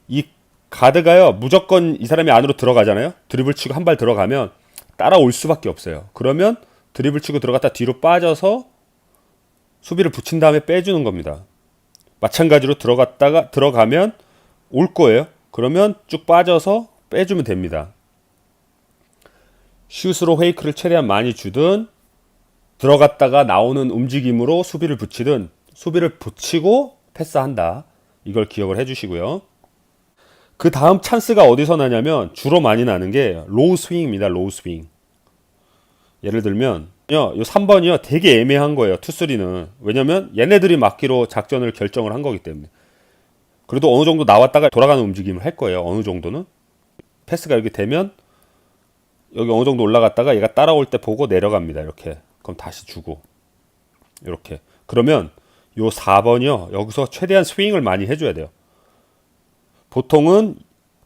이 가드가요, 무조건 이 사람이 안으로 들어가잖아요. 드리블 치고 한 발 들어가면 따라올 수밖에 없어요. 그러면 드리블 치고 들어갔다 뒤로 빠져서 수비를 붙인 다음에 빼주는 겁니다. 마찬가지로 들어가면 올 거예요. 그러면 쭉 빠져서 빼주면 됩니다. 슛으로 페이크를 최대한 많이 주든 들어갔다가 나오는 움직임으로 수비를 붙이든 수비를 붙이고 패스한다. 이걸 기억을 해주시고요. 그 다음 찬스가 어디서 나냐면 주로 많이 나는 게 로우 스윙입니다. 로우 스윙. 예를 들면 요 3번이요 되게 애매한 거예요. 2-3는. 왜냐면 얘네들이 막기로 작전을 결정을 한 거기 때문에. 그래도 어느 정도 나왔다가 돌아가는 움직임을 할 거예요. 어느 정도는. 패스가 이렇게 되면 여기 어느 정도 올라갔다가 얘가 따라올 때 보고 내려갑니다. 이렇게. 그럼 다시 주고. 이렇게. 그러면 요 4번이요. 여기서 최대한 스윙을 많이 해줘야 돼요. 보통은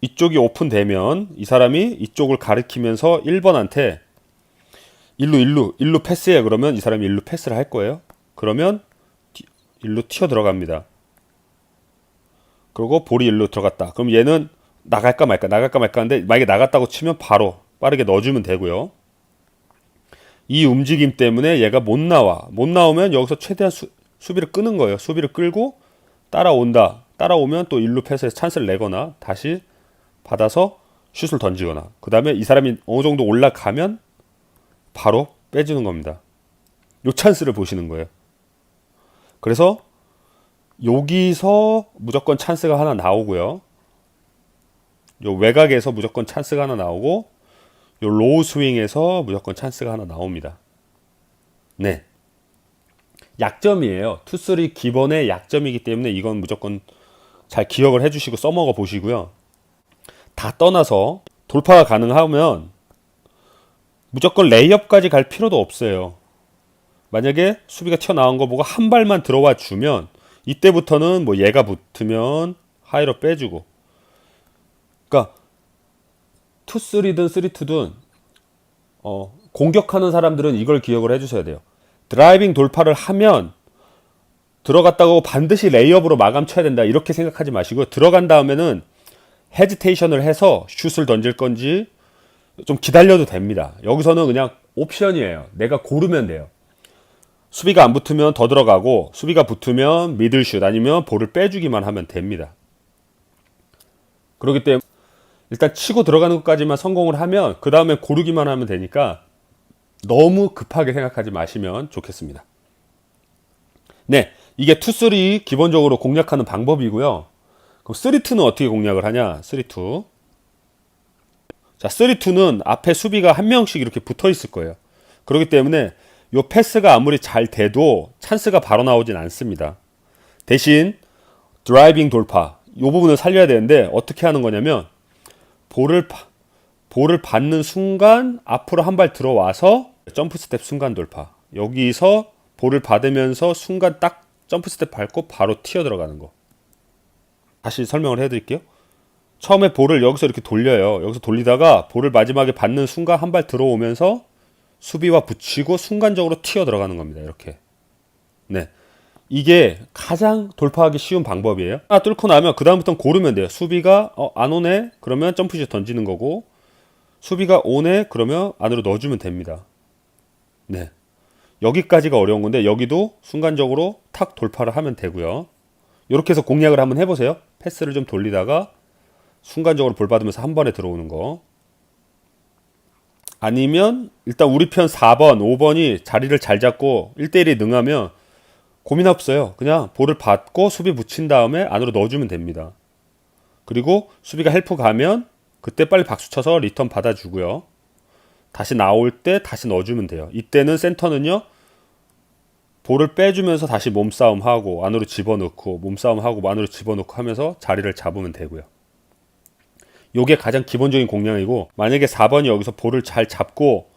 이쪽이 오픈되면 이 사람이 이쪽을 가리키면서 1번한테 일루 패스해. 그러면 이 사람이 일루 패스를 할 거예요. 그러면 일루 튀어 들어갑니다. 그리고 볼이 일루 들어갔다. 그럼 얘는 나갈까 말까 하는데 만약에 나갔다고 치면 바로 빠르게 넣어주면 되고요. 이 움직임 때문에 얘가 못 나오면 여기서 최대한 수비를 끄는 거예요. 수비를 끌고 따라오면 또 일루 패스에서 찬스를 내거나 다시 받아서 슛을 던지거나, 그 다음에 이 사람이 어느 정도 올라가면 바로 빼주는 겁니다. 요 찬스를 보시는 거예요. 그래서 여기서 무조건 찬스가 하나 나오고요. 요 외곽에서 무조건 찬스가 하나 나오고, 요 로우 스윙에서 무조건 찬스가 하나 나옵니다. 네. 약점이에요. 투쓰리 기본의 약점이기 때문에 이건 무조건 잘 기억을 해주시고 써먹어 보시고요. 다 떠나서 돌파가 가능하면 무조건 레이업까지 갈 필요도 없어요. 만약에 수비가 튀어나온 거 보고 한 발만 들어와 주면 이때부터는 뭐 얘가 붙으면 하이로 빼주고, 그러니까 2-3든 3-2든 공격하는 사람들은 이걸 기억을 해주셔야 돼요. 드라이빙 돌파를 하면 들어갔다고 반드시 레이업으로 마감 쳐야 된다 이렇게 생각하지 마시고, 들어간 다음에는 헤지테이션을 해서 슛을 던질 건지 좀 기다려도 됩니다. 여기서는 그냥 옵션이에요. 내가 고르면 돼요. 수비가 안 붙으면 더 들어가고, 수비가 붙으면 미들슛 아니면 볼을 빼주기만 하면 됩니다. 그렇기 때문에 일단 치고 들어가는 것까지만 성공을 하면 그 다음에 고르기만 하면 되니까 너무 급하게 생각하지 마시면 좋겠습니다. 네, 이게 2-3 기본적으로 공략하는 방법이고요. 그럼 3-2는 어떻게 공략을 하냐? 3-2. 자, 3-2는 앞에 수비가 한 명씩 이렇게 붙어 있을 거예요. 그렇기 때문에 요 패스가 아무리 잘 돼도 찬스가 바로 나오진 않습니다. 대신 드라이빙 돌파 요 부분을 살려야 되는데 어떻게 하는 거냐면, 볼을 받는 순간 앞으로 한 발 들어와서 점프 스텝 순간 돌파. 여기서 볼을 받으면서 순간 딱 점프 스텝 밟고 바로 튀어 들어가는 거. 다시 설명을 해드릴게요. 처음에 볼을 여기서 이렇게 돌려요. 여기서 돌리다가 볼을 마지막에 받는 순간 한 발 들어오면서 수비와 붙이고 순간적으로 튀어 들어가는 겁니다. 이렇게. 네. 이게 가장 돌파하기 쉬운 방법이에요. 하나 뚫고 나면 그 다음부터는 고르면 돼요. 수비가 안 오네? 그러면 점프슛 던지는 거고, 수비가 오네? 그러면 안으로 넣어주면 됩니다. 네. 여기까지가 어려운 건데 여기도 순간적으로 탁 돌파를 하면 되고요. 이렇게 해서 공략을 한번 해보세요. 패스를 좀 돌리다가 순간적으로 볼 받으면서 한 번에 들어오는 거. 아니면 일단 우리 편 4번, 5번이 자리를 잘 잡고 1대1이 능하면 고민 없어요. 그냥 볼을 받고 수비 붙인 다음에 안으로 넣어주면 됩니다. 그리고 수비가 헬프 가면 그때 빨리 박수 쳐서 리턴 받아주고요. 다시 나올 때 다시 넣어주면 돼요. 이때는 센터는요, 볼을 빼주면서 다시 몸싸움하고 안으로 집어넣고 몸싸움하고 안으로 집어넣고 하면서 자리를 잡으면 되고요. 요게 가장 기본적인 공략이고, 만약에 4번이 여기서 볼을 잘 잡고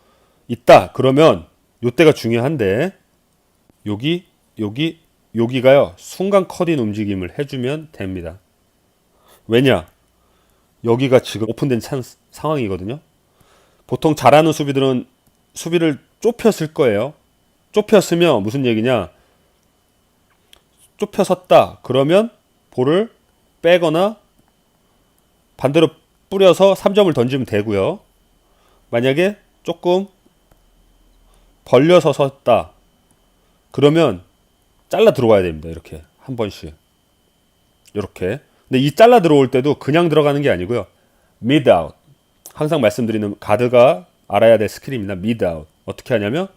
있다 그러면 요때가 중요한데, 여기가요 순간 컷인 움직임을 해주면 됩니다. 왜냐? 여기가 지금 오픈된 상황이거든요. 보통 잘하는 수비들은 수비를 좁혔을 거예요. 좁혔으면 무슨 얘기냐? 좁혀섰다 그러면 볼을 빼거나 반대로 뿌려서 3점을 던지면 되고요. 만약에 조금 벌려서 섰다 그러면 잘라 들어와야 됩니다. 이렇게 한 번씩 이렇게. 근데 이 잘라 들어올 때도 그냥 들어가는 게 아니고요. mid out. 항상 말씀드리는 가드가 알아야 될 스킬입니다. mid out. 어떻게 하냐면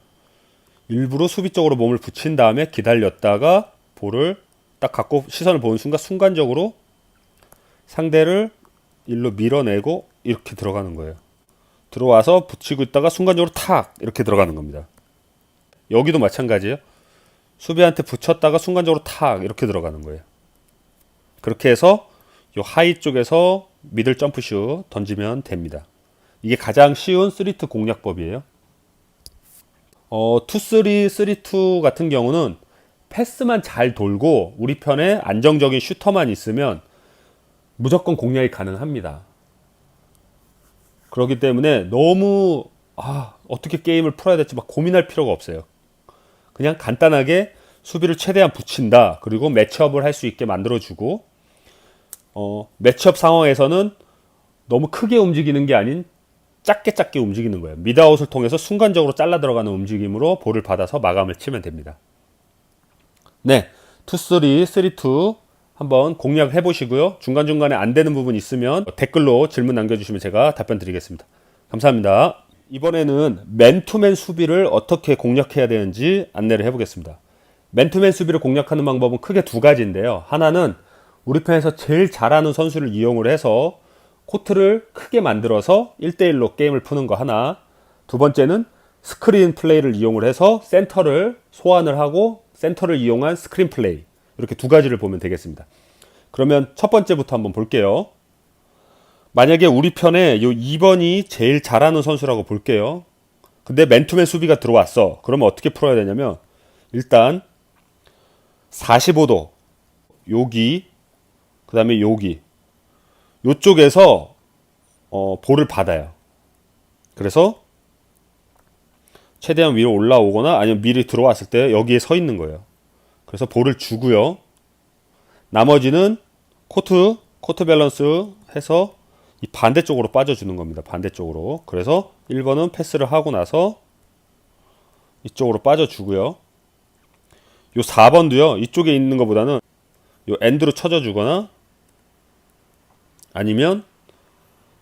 일부러 수비 쪽으로 몸을 붙인 다음에 기다렸다가 볼을 딱 갖고 시선을 보는 순간 순간적으로 상대를 일로 밀어내고 이렇게 들어가는 거예요. 들어와서 붙이고 있다가 순간적으로 탁 이렇게 들어가는 겁니다. 여기도 마찬가지예요. 수비한테 붙였다가 순간적으로 탁 이렇게 들어가는 거예요. 그렇게 해서 요 하이 쪽에서 미들 점프슛 던지면 됩니다. 이게 가장 쉬운 3-2 공략법이에요. 2-3, 3-2 같은 경우는 패스만 잘 돌고 우리 편에 안정적인 슈터만 있으면 무조건 공략이 가능합니다. 그렇기 때문에 너무 어떻게 게임을 풀어야 될지 막 고민할 필요가 없어요. 그냥 간단하게 수비를 최대한 붙인다. 그리고 매치업을 할 수 있게 만들어주고 매치업 상황에서는 너무 크게 움직이는 게 아닌 작게 움직이는 거예요. 미드아웃을 통해서 순간적으로 잘라 들어가는 움직임으로 볼을 받아서 마감을 치면 됩니다. 네, 2-3, 3-2 한번 공략해 보시고요. 중간중간에 안 되는 부분 있으면 댓글로 질문 남겨주시면 제가 답변 드리겠습니다. 감사합니다. 이번에는 맨투맨 수비를 어떻게 공략해야 되는지 안내를 해보겠습니다. 맨투맨 수비를 공략하는 방법은 크게 두 가지인데요. 하나는 우리 편에서 제일 잘하는 선수를 이용을 해서 코트를 크게 만들어서 1대1로 게임을 푸는 거 하나. 두 번째는 스크린 플레이를 이용을 해서 센터를 소환을 하고 센터를 이용한 스크린 플레이. 이렇게 두 가지를 보면 되겠습니다. 그러면 첫 번째부터 한번 볼게요. 만약에 우리 편에 요 2번이 제일 잘하는 선수라고 볼게요. 근데 맨투맨 수비가 들어왔어. 그러면 어떻게 풀어야 되냐면 일단 45도 여기 그 다음에 여기 요쪽에서 볼을 받아요. 그래서 최대한 위로 올라오거나 아니면 미리 들어왔을 때 여기에 서 있는 거예요. 그래서 볼을 주고요. 나머지는 코트 밸런스 해서 이 반대쪽으로 빠져주는 겁니다. 반대쪽으로. 그래서 1번은 패스를 하고 나서 이쪽으로 빠져주고요. 요 4번도요. 이쪽에 있는 것보다는 요 엔드로 쳐져주거나 아니면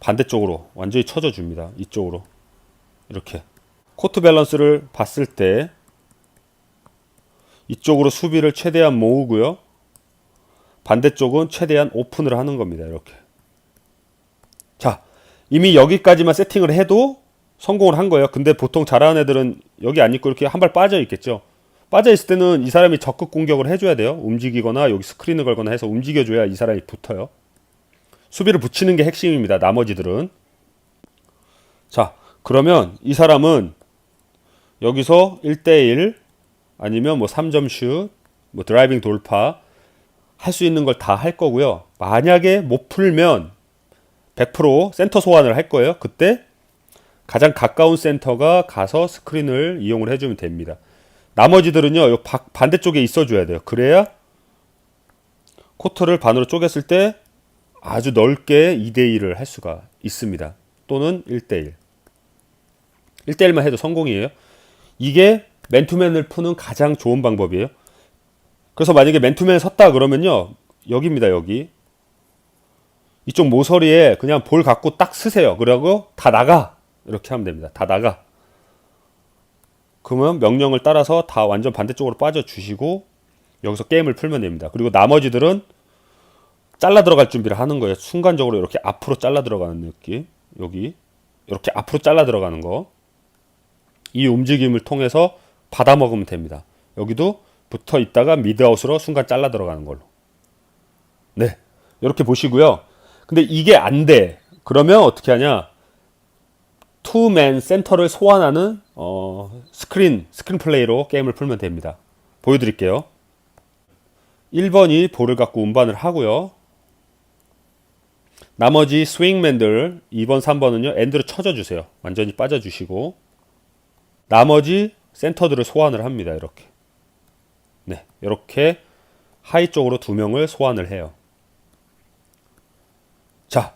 반대쪽으로 완전히 쳐져줍니다. 이쪽으로. 이렇게. 코트 밸런스를 봤을 때 이쪽으로 수비를 최대한 모으고요. 반대쪽은 최대한 오픈을 하는 겁니다. 이렇게. 자, 이미 여기까지만 세팅을 해도 성공을 한 거예요. 근데 보통 잘하는 애들은 여기 안 있고 이렇게 한 발 빠져 있겠죠. 빠져 있을 때는 이 사람이 적극 공격을 해줘야 돼요. 움직이거나 여기 스크린을 걸거나 해서 움직여줘야 이 사람이 붙어요. 수비를 붙이는 게 핵심입니다. 나머지들은. 자, 그러면 이 사람은 여기서 1대1 아니면 뭐 3점 슛, 뭐 드라이빙 돌파 할 수 있는 걸 다 할 거고요. 만약에 못 풀면 100% 센터 소환을 할 거예요. 그때 가장 가까운 센터가 가서 스크린을 이용을 해주면 됩니다. 나머지들은요, 반대쪽에 있어줘야 돼요. 그래야 코트를 반으로 쪼갰을 때 아주 넓게 2대1을 할 수가 있습니다. 또는 1대1. 1대1만 해도 성공이에요. 이게 맨투맨을 푸는 가장 좋은 방법이에요. 그래서 만약에 맨투맨에 섰다 그러면요. 여기입니다. 여기. 이쪽 모서리에 그냥 볼 갖고 딱 쓰세요. 그러고 다 나가. 이렇게 하면 됩니다. 다 나가. 그러면 명령을 따라서 다 완전 반대쪽으로 빠져주시고 여기서 게임을 풀면 됩니다. 그리고 나머지들은 잘라 들어갈 준비를 하는 거예요. 순간적으로 이렇게 앞으로 잘라 들어가는 느낌. 여기 이렇게 앞으로 잘라 들어가는 거. 이 움직임을 통해서 받아 먹으면 됩니다. 여기도 붙어 있다가 미드아웃으로 순간 잘라 들어가는 걸로. 네, 이렇게 보시고요. 근데 이게 안 돼. 그러면 어떻게 하냐? 투맨 센터를 소환하는 스크린 플레이로 게임을 풀면 됩니다. 보여드릴게요. 1번이 볼을 갖고 운반을 하고요. 나머지 스윙맨들 2번, 3번은요. 엔드로 쳐져주세요. 완전히 빠져주시고 나머지 센터들을 소환을 합니다. 이렇게. 네, 이렇게 하이 쪽으로 2명을 소환을 해요. 자,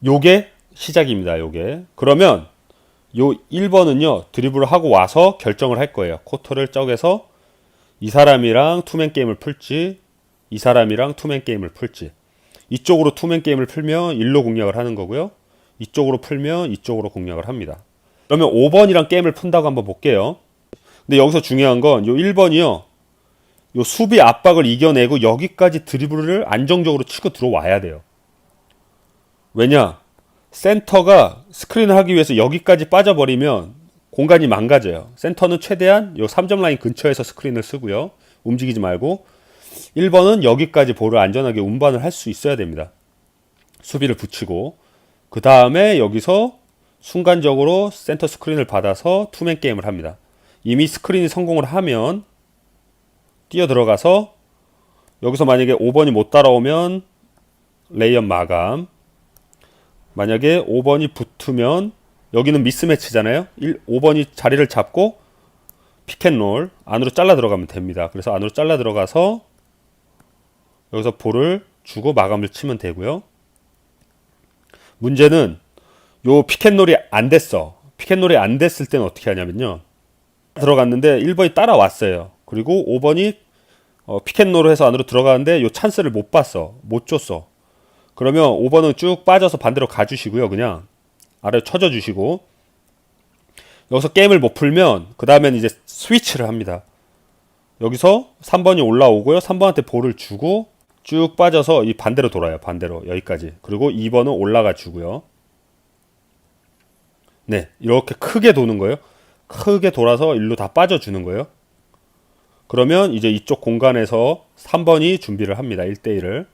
요게 시작입니다. 요게. 그러면 요 1번은요. 드리블을 하고 와서 결정을 할 거예요. 코트를 쪼개서 이 사람이랑 투맨 게임을 풀지 이 사람이랑 투맨 게임을 풀지. 이쪽으로 투맨 게임을 풀면 1로 공략을 하는 거고요. 이쪽으로 풀면 이쪽으로 공략을 합니다. 그러면 5번이랑 게임을 푼다고 한번 볼게요. 근데 여기서 중요한 건 요 1번이요. 요 수비 압박을 이겨내고 여기까지 드리블을 안정적으로 치고 들어와야 돼요. 왜냐? 센터가 스크린을 하기 위해서 여기까지 빠져버리면 공간이 망가져요. 센터는 최대한 요 3점 라인 근처에서 스크린을 쓰고요. 움직이지 말고 1번은 여기까지 볼을 안전하게 운반을 할 수 있어야 됩니다. 수비를 붙이고 그 다음에 여기서 순간적으로 센터 스크린을 받아서 투맨 게임을 합니다. 이미 스크린이 성공을 하면 뛰어 들어가서 여기서 만약에 5번이 못 따라오면 레이업 마감. 만약에 5번이 붙으면 여기는 미스매치잖아요. 5번이 자리를 잡고 픽앤롤 안으로 잘라 들어가면 됩니다. 그래서 안으로 잘라 들어가서 여기서 볼을 주고 마감을 치면 되고요. 문제는 요 픽앤롤이 안 됐어. 픽앤롤이 안 됐을 때는 어떻게 하냐면요. 들어갔는데 1번이 따라왔어요. 그리고 5번이 픽앤롤을 해서 안으로 들어가는데 요 찬스를 못 봤어. 못 줬어. 그러면 5번은 쭉 빠져서 반대로 가주시고요. 그냥 아래로 쳐져주시고 여기서 게임을 못 풀면 그 다음엔 이제 스위치를 합니다. 여기서 3번이 올라오고요. 3번한테 볼을 주고 쭉 빠져서 이 반대로 돌아요. 반대로 여기까지. 그리고 2번은 올라가 주고요. 네, 이렇게 크게 도는 거예요. 크게 돌아서 일로 다 빠져주는 거예요. 그러면 이제 이쪽 공간에서 3번이 준비를 합니다. 1대1을.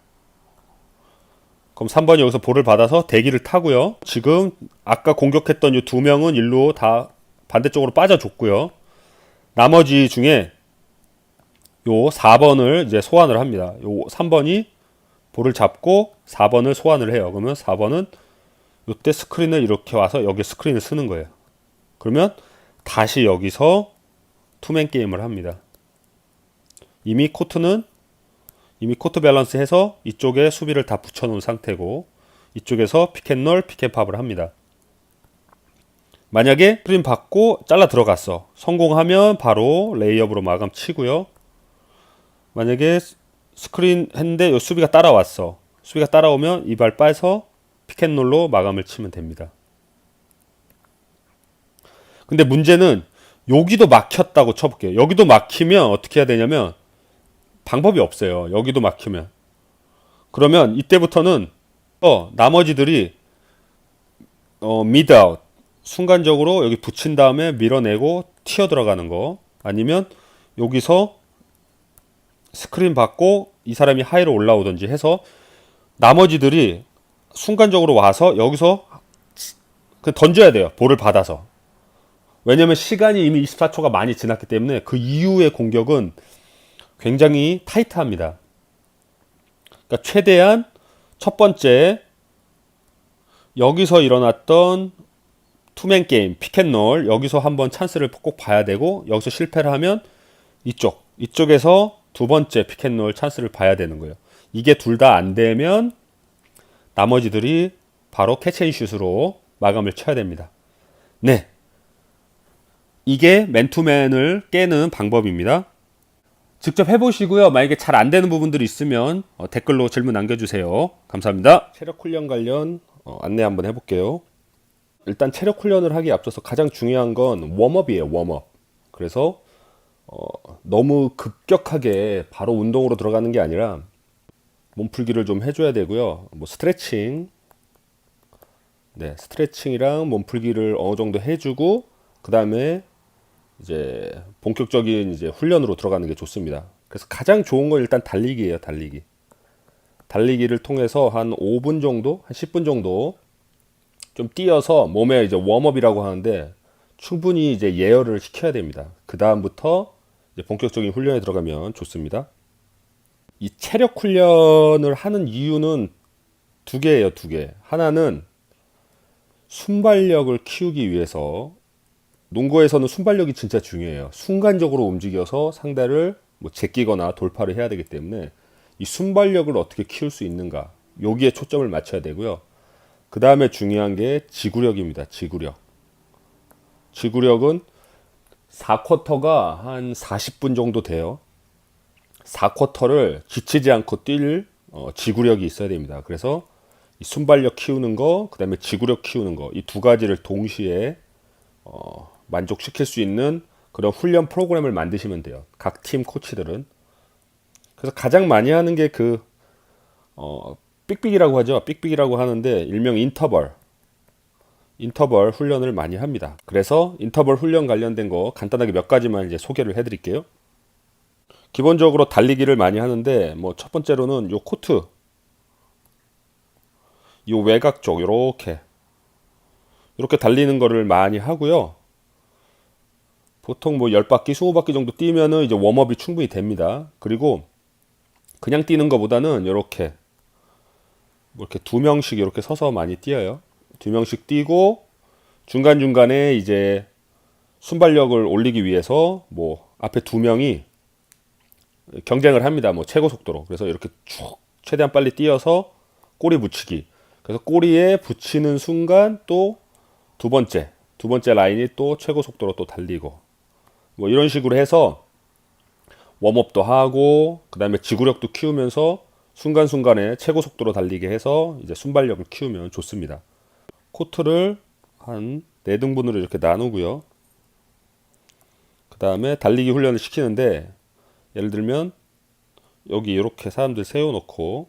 그럼 3번이 여기서 볼을 받아서 대기를 타고요. 지금 아까 공격했던 이 두 명은 일로 다 반대쪽으로 빠져줬고요. 나머지 중에 요 4번을 이제 소환을 합니다. 요 3번이 볼을 잡고 4번을 소환을 해요. 그러면 4번은 이때 스크린을 이렇게 와서 여기 스크린을 쓰는 거예요. 그러면 다시 여기서 투맨 게임을 합니다. 이미 코트 밸런스 해서 이쪽에 수비를 다 붙여놓은 상태고 이쪽에서 픽앤롤, 픽앤팝을 합니다. 만약에 스크린 받고 잘라 들어갔어. 성공하면 바로 레이업으로 마감 치고요. 만약에 스크린 했는데 요 수비가 따라왔어. 수비가 따라오면 이발 빠서 픽앤롤로 마감을 치면 됩니다. 근데 문제는 여기도 막혔다고 쳐볼게요. 여기도 막히면 어떻게 해야 되냐면 방법이 없어요. 여기도 막히면. 그러면 이때부터는 나머지들이 미드아웃 순간적으로 여기 붙인 다음에 밀어내고 튀어 들어가는 거 아니면 여기서 스크린 받고 이 사람이 하이로 올라오든지 해서 나머지들이 순간적으로 와서 여기서 던져야 돼요. 볼을 받아서. 왜냐면 시간이 이미 24초가 많이 지났기 때문에 그 이후의 공격은 굉장히 타이트합니다. 그러니까 최대한 첫 번째 여기서 일어났던 투맨 게임, 픽앤롤 여기서 한번 찬스를 꼭 봐야 되고 여기서 실패를 하면 이쪽에서 두 번째 픽앤롤 찬스를 봐야 되는 거예요. 이게 둘 다 안 되면 나머지들이 바로 캐치앤슛으로 마감을 쳐야 됩니다. 네, 이게 맨투맨을 깨는 방법입니다. 직접 해보시고요. 만약에 잘 안 되는 부분들이 있으면 댓글로 질문 남겨주세요. 감사합니다. 체력 훈련 관련 안내 한번 해볼게요. 일단 체력 훈련을 하기에 앞서서 가장 중요한 건 웜업이에요. 웜업. 그래서 너무 급격하게 바로 운동으로 들어가는 게 아니라 몸풀기를 좀 해줘야 되고요. 뭐 스트레칭, 네, 스트레칭이랑 몸풀기를 어느 정도 해주고 그 다음에 이제 본격적인 이제 훈련으로 들어가는 게 좋습니다. 그래서 가장 좋은 건 일단 달리기예요. 달리기. 달리기를 통해서 한 5분 정도, 한 10분 정도 좀 뛰어서 몸에 이제 웜업이라고 하는데 충분히 이제 예열을 시켜야 됩니다. 그 다음부터 이제 본격적인 훈련에 들어가면 좋습니다. 이 체력 훈련을 하는 이유는 두 개예요. 두 개. 하나는 순발력을 키우기 위해서. 농구에서는 순발력이 진짜 중요해요. 순간적으로 움직여서 상대를 뭐 제끼거나 돌파를 해야 되기 때문에 이 순발력을 어떻게 키울 수 있는가, 여기에 초점을 맞춰야 되고요. 그 다음에 중요한 게 지구력입니다. 지구력은 4쿼터가 한 40분 정도 돼요. 4쿼터를 지치지 않고 뛸 지구력이 있어야 됩니다. 그래서 이 순발력 키우는 거, 그 다음에 지구력 키우는 거, 이 두 가지를 동시에 만족시킬 수 있는 그런 훈련 프로그램을 만드시면 돼요. 각 팀 코치들은. 그래서 가장 많이 하는 게 삑삑이라고 하죠. 삑삑이라고 하는데 일명 인터벌 훈련을 많이 합니다. 그래서 인터벌 훈련 관련된 거 간단하게 몇 가지만 이제 소개를 해드릴게요. 기본적으로 달리기를 많이 하는데 뭐 첫 번째로는 요 코트, 요 외곽 쪽 이렇게 달리는 거를 많이 하고요. 보통 뭐 10바퀴, 20바퀴 정도 뛰면은 이제 웜업이 충분히 됩니다. 그리고 그냥 뛰는 것보다는 이렇게 뭐 이렇게 두 명씩 이렇게 서서 많이 뛰어요. 두 명씩 뛰고 중간중간에 이제 순발력을 올리기 위해서 뭐 앞에 두 명이 경쟁을 합니다. 뭐 최고 속도로. 그래서 이렇게 쭉 최대한 빨리 뛰어서 꼬리 붙이기. 그래서 꼬리에 붙이는 순간 또 두 번째 라인이 또 최고 속도로 또 달리고 뭐 이런 식으로 해서 웜업도 하고 그다음에 지구력도 키우면서 순간순간에 최고 속도로 달리게 해서 이제 순발력을 키우면 좋습니다. 코트를 한 4등분으로 이렇게 나누고요. 그 다음에 달리기 훈련을 시키는데 예를 들면 여기 이렇게 사람들 세워놓고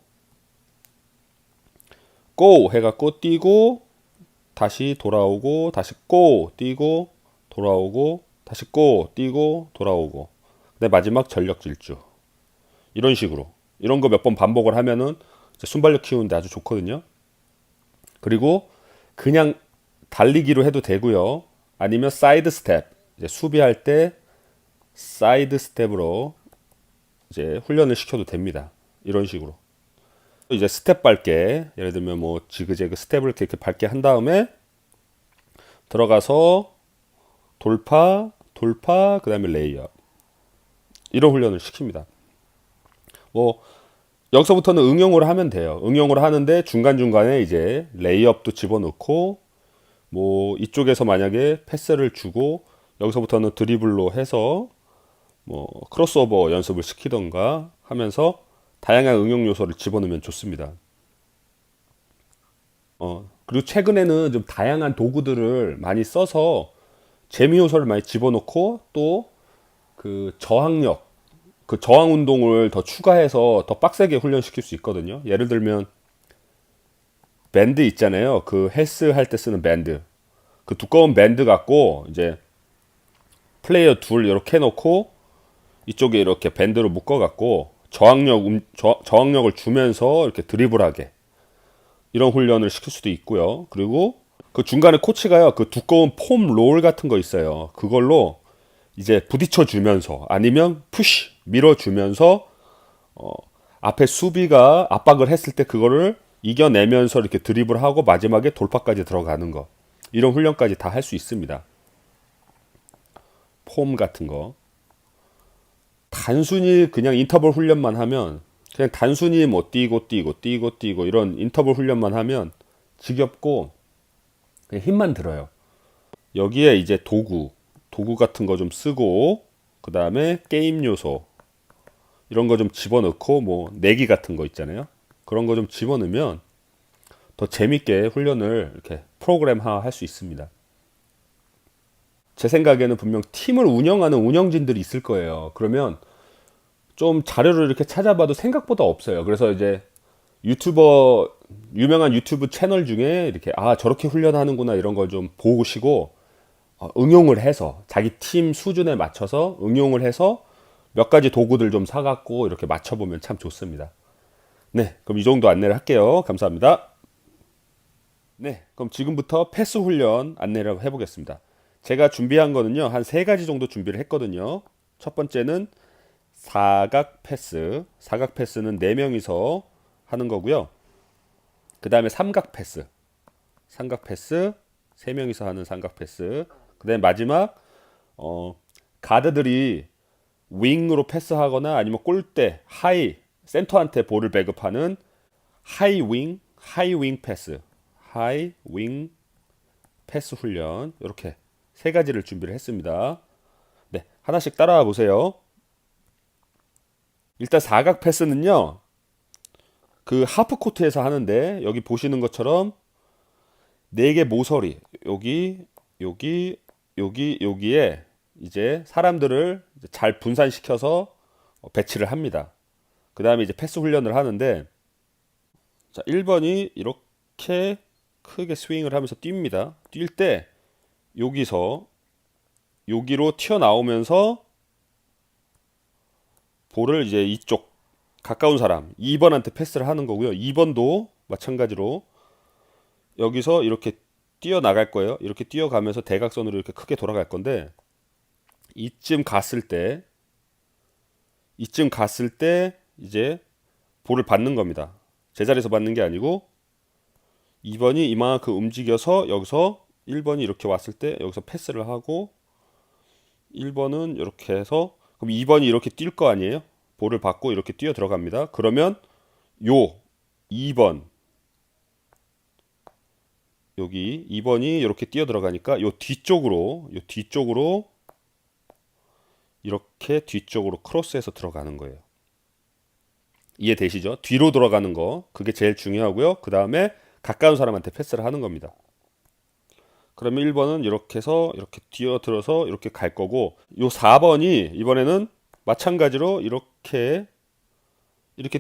고 해갖고 뛰고 다시 돌아오고 다시 고 뛰고 돌아오고 다시 고 뛰고 돌아오고 근데 마지막 전력 질주 이런 식으로 이런 거 몇 번 반복을 하면은 순발력 키우는데 아주 좋거든요. 그리고 그냥 달리기로 해도 되고요. 아니면 사이드 스텝 이제 수비할 때 사이드 스텝으로 이제 훈련을 시켜도 됩니다. 이런 식으로 이제 스텝 밟게 예를 들면 뭐 지그재그 스텝을 이렇게 밟게 한 다음에 들어가서 돌파 그 다음에 레이업 이런 훈련을 시킵니다. 뭐 여기서부터는 응용을 하면 돼요. 응용을 하는데 중간중간에 이제 레이업도 집어넣고 뭐 이쪽에서 만약에 패스를 주고 여기서부터는 드리블로 해서 뭐 크로스오버 연습을 시키던가 하면서 다양한 응용 요소를 집어넣으면 좋습니다. 그리고 최근에는 좀 다양한 도구들을 많이 써서 재미 요소를 많이 집어넣고 또 그 저항력, 그 저항 운동을 더 추가해서 더 빡세게 훈련시킬 수 있거든요. 예를 들면 밴드 있잖아요. 그 헬스 할 때 쓰는 밴드. 그 두꺼운 밴드 갖고 이제 플레이어 둘 이렇게 해놓고 이쪽에 이렇게 밴드로 묶어갖고 저항력을 주면서 이렇게 드리블하게 이런 훈련을 시킬 수도 있고요. 그리고 그 중간에 코치가요, 그 두꺼운 폼 롤 같은 거 있어요. 그걸로 이제 부딪혀 주면서 아니면 푸시 밀어주면서 앞에 수비가 압박을 했을 때 그거를 이겨내면서 이렇게 드리블하고 마지막에 돌파까지 들어가는 거 이런 훈련까지 다 할 수 있습니다. 폼 같은 거 단순히 그냥 인터벌 훈련만 하면 그냥 단순히 뭐 뛰고 이런 인터벌 훈련만 하면 지겹고 그냥 힘만 들어요. 여기에 이제 도구 같은 거 좀 쓰고 그 다음에 게임 요소 이런 거 좀 집어넣고 뭐 내기 같은 거 있잖아요. 그런 거 좀 집어넣으면 더 재밌게 훈련을 이렇게 프로그램화 할 수 있습니다. 제 생각에는 분명 팀을 운영하는 운영진들이 있을 거예요. 그러면 좀 자료를 이렇게 찾아봐도 생각보다 없어요. 그래서 이제 유명한 유튜브 채널 중에 이렇게 저렇게 훈련하는구나 이런 걸 좀 보시고 응용을 해서 자기 팀 수준에 맞춰서 응용을 해서 몇 가지 도구들 좀 사갖고 이렇게 맞춰보면 참 좋습니다. 네, 그럼 이 정도 안내를 할게요. 감사합니다. 네, 그럼 지금부터 패스 훈련 안내를 해보겠습니다. 제가 준비한 거는요, 한 3가지 정도 준비를 했거든요. 첫 번째는 사각 패스. 사각 패스는 4명이서 하는 거고요. 그 다음에 삼각 패스. 삼각 패스. 3명이서 하는 삼각 패스. 그 다음에 마지막, 가드들이 윙으로 패스하거나 아니면 골대, 센터한테 볼을 배급하는 하이 윙 패스. 하이 윙 패스 훈련. 이렇게 3가지를 준비를 했습니다. 네, 하나씩 따라와 보세요. 일단 사각 패스는요, 그 하프 코트에서 하는데 여기 보시는 것처럼 4개 모서리 여기에 이제 사람들을 잘 분산시켜서 배치를 합니다. 그 다음에 이제 패스 훈련을 하는데 자 1번이 이렇게 크게 스윙을 하면서 뜁니다. 뛸 때 여기로 튀어나오면서 볼을 이제 이쪽 가까운 사람 2번한테 패스를 하는 거고요. 2번도 마찬가지로 여기서 이렇게 뛰어나갈 거예요. 이렇게 뛰어가면서 대각선으로 이렇게 크게 돌아갈 건데 이쯤 갔을 때 이제 볼을 받는 겁니다. 제자리에서 받는 게 아니고 2번이 이만큼 움직여서 여기서 1번이 이렇게 왔을 때 여기서 패스를 하고 1번은 이렇게 해서 그럼 2번이 이렇게 뛸 거 아니에요? 볼을 받고 이렇게 뛰어 들어갑니다. 그러면 요 2번 여기 2번이 이렇게 뛰어 들어가니까 요 뒤쪽으로 이렇게 뒤쪽으로 크로스해서 들어가는 거예요. 이해되시죠? 뒤로 돌아가는 거 그게 제일 중요하고요. 그 다음에 가까운 사람한테 패스를 하는 겁니다. 그러면 1번은 이렇게 해서 이렇게 뛰어들어서 이렇게 갈 거고 요 4번이 이번에는 마찬가지로 이렇게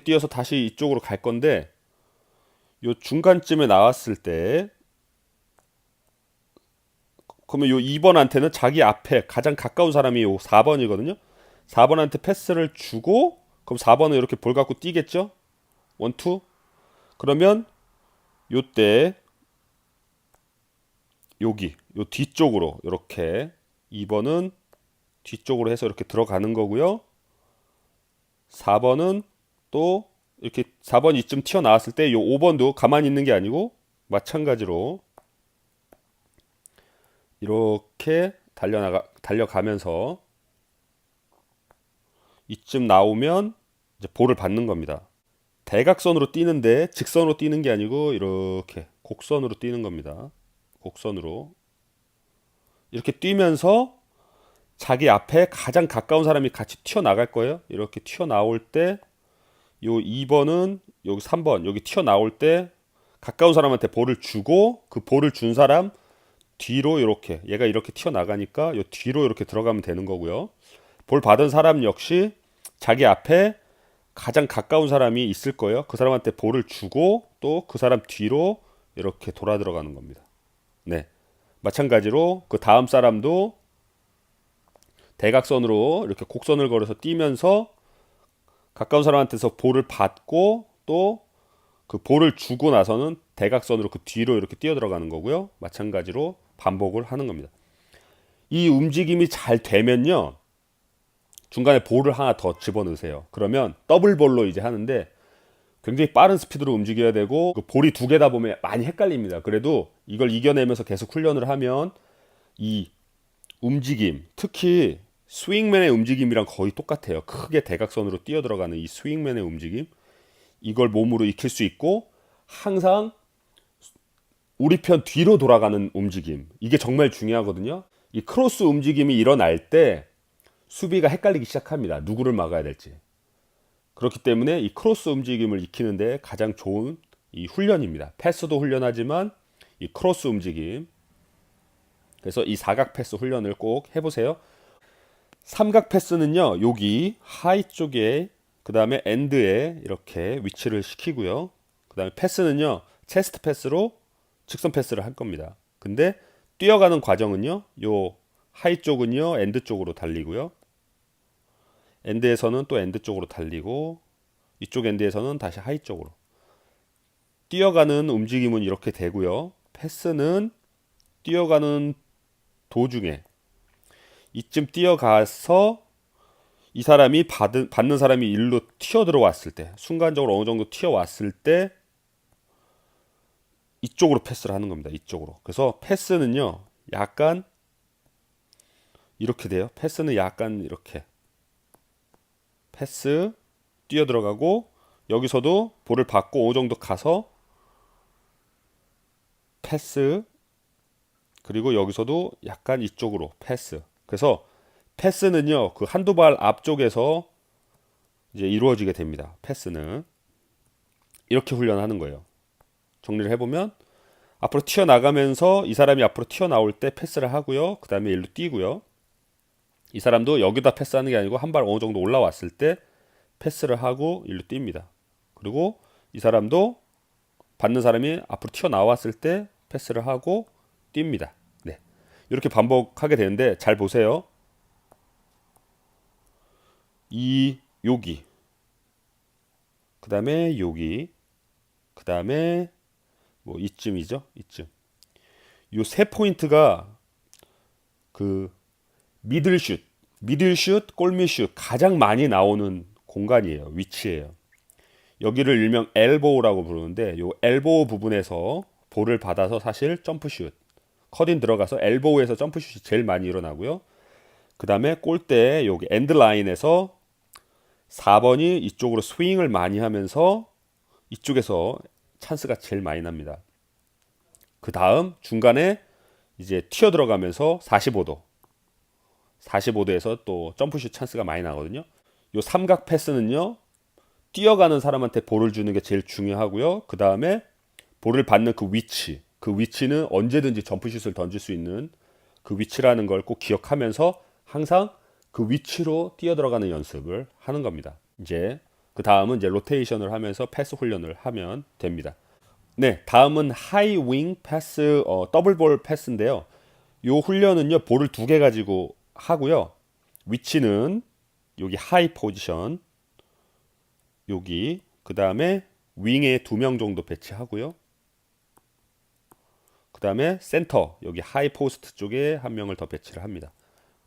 뛰어서 다시 이쪽으로 갈 건데 요 중간쯤에 나왔을 때 그러면 요 2번한테는 자기 앞에 가장 가까운 사람이 요 4번이거든요. 4번한테 패스를 주고 그럼 4번은 이렇게 볼 갖고 뛰겠죠? 1, 2 그러면 요때 여기 요 뒤쪽으로 이렇게 2번은 뒤쪽으로 해서 이렇게 들어가는 거고요. 4번은 또 이렇게 4번이 이쯤 튀어나왔을 때 요 5번도 가만히 있는 게 아니고 마찬가지로 이렇게 달려가면서 이쯤 나오면 이제 볼을 받는 겁니다. 대각선으로 뛰는데 직선으로 뛰는 게 아니고 이렇게 곡선으로 뛰는 겁니다. 곡선으로 이렇게 뛰면서 자기 앞에 가장 가까운 사람이 같이 튀어나갈 거예요. 이렇게 튀어나올 때 요 2번은 여기 3번 여기 튀어나올 때 가까운 사람한테 볼을 주고 그 볼을 준 사람 뒤로 이렇게 얘가 이렇게 튀어나가니까 요 뒤로 이렇게 들어가면 되는 거고요. 볼 받은 사람 역시 자기 앞에 가장 가까운 사람이 있을 거예요. 그 사람한테 볼을 주고 또 그 사람 뒤로 이렇게 돌아 들어가는 겁니다. 네. 마찬가지로 그 다음 사람도 대각선으로 이렇게 곡선을 걸어서 뛰면서 가까운 사람한테서 볼을 받고 또 그 볼을 주고 나서는 대각선으로 그 뒤로 이렇게 뛰어 들어가는 거고요. 마찬가지로 반복을 하는 겁니다. 이 움직임이 잘 되면요. 중간에 볼을 하나 더 집어넣으세요. 그러면 더블볼로 이제 하는데 굉장히 빠른 스피드로 움직여야 되고 그 볼이 두 개다 보면 많이 헷갈립니다. 그래도 이걸 이겨내면서 계속 훈련을 하면 이 움직임, 특히 스윙맨의 움직임이랑 거의 똑같아요. 크게 대각선으로 뛰어 들어가는 이 스윙맨의 움직임 이걸 몸으로 익힐 수 있고 항상 우리 편 뒤로 돌아가는 움직임 이게 정말 중요하거든요. 이 크로스 움직임이 일어날 때 수비가 헷갈리기 시작합니다. 누구를 막아야 될지. 그렇기 때문에 이 크로스 움직임을 익히는데 가장 좋은 이 훈련입니다. 패스도 훈련하지만 이 크로스 움직임 그래서 이 사각 패스 훈련을 꼭 해보세요. 삼각 패스는요 여기 하이 쪽에 그 다음에 엔드에 이렇게 위치를 시키고요. 그 다음에 패스는요 체스트 패스로 직선 패스를 할 겁니다. 근데 뛰어가는 과정은요 요 하이 쪽은요 엔드 쪽으로 달리고요. 엔드에서는 또 엔드 쪽으로 달리고 이쪽 엔드에서는 다시 하이 쪽으로 뛰어가는 움직임은 이렇게 되고요. 패스는 뛰어가는 도중에 이쯤 뛰어가서 이 사람이 받는 사람이 일로 튀어 들어왔을 때 순간적으로 어느 정도 튀어왔을 때 이쪽으로 패스를 하는 겁니다. 이쪽으로. 그래서 패스는요 약간 이렇게 돼요. 패스는 약간 이렇게 패스 뛰어 들어가고 여기서도 볼을 받고 어느 정도 가서 패스 그리고 여기서도 약간 이쪽으로 패스. 그래서 패스는요 그 한두 발 앞쪽에서 이제 이루어지게 됩니다. 패스는 이렇게 훈련하는 거예요. 정리를 해보면 앞으로 튀어나가면서 이 사람이 앞으로 튀어나올 때 패스를 하고요. 그 다음에 일로 뛰고요. 이 사람도 여기다 패스하는 게 아니고 한 발 어느 정도 올라왔을 때 패스를 하고 일로 뜁니다. 그리고 이 사람도 받는 사람이 앞으로 튀어나왔을 때 패스를 하고 뜁니다. 네. 이렇게 반복하게 되는데 잘 보세요. 여기 그 다음에 여기 그 다음에 뭐 이쯤이죠. 이쯤 요 세 포인트가 그 미들슛 미들슛, 골밑슛 가장 많이 나오는 공간이에요. 위치예요. 여기를 일명 엘보우라고 부르는데 요 엘보우 부분에서 볼을 받아서 사실 점프슛, 컷인 들어가서 엘보우에서 점프슛이 제일 많이 일어나고요. 그 다음에 골대 여기 엔드라인에서 4번이 이쪽으로 스윙을 많이 하면서 이쪽에서 찬스가 제일 많이 납니다. 그 다음 중간에 이제 튀어 들어가면서 45도에서 또 점프슛 찬스가 많이 나거든요. 요 삼각 패스는요, 뛰어가는 사람한테 볼을 주는 게 제일 중요하고요. 그 다음에 볼을 받는 그 위치는 언제든지 점프슛을 던질 수 있는 그 위치라는 걸 꼭 기억하면서 항상 그 위치로 뛰어 들어가는 연습을 하는 겁니다. 이제 그 다음은 이제 로테이션을 하면서 패스 훈련을 하면 됩니다. 네, 다음은 하이 윙 패스, 더블볼 패스인데요. 요 훈련은요, 볼을 2개 가지고 하고요. 위치는 여기 하이 포지션, 여기, 그 다음에 윙에 2명 정도 배치하고요. 그 다음에 센터, 여기 하이 포스트 쪽에 1명을 더 배치를 합니다.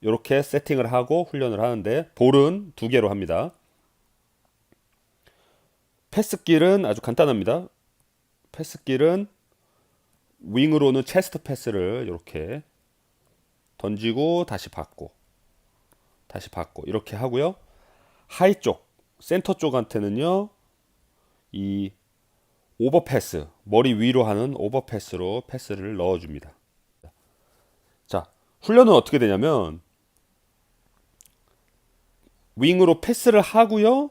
이렇게 세팅을 하고 훈련을 하는데 볼은 2개로 합니다. 패스길은 아주 간단합니다. 패스길은 윙으로는 체스트 패스를 이렇게 던지고 다시 받고 이렇게 하고요. 하이 쪽, 센터 쪽한테는요, 이 오버패스, 머리 위로 하는 오버패스로 패스를 넣어줍니다. 자, 훈련은 어떻게 되냐면 윙으로 패스를 하고요.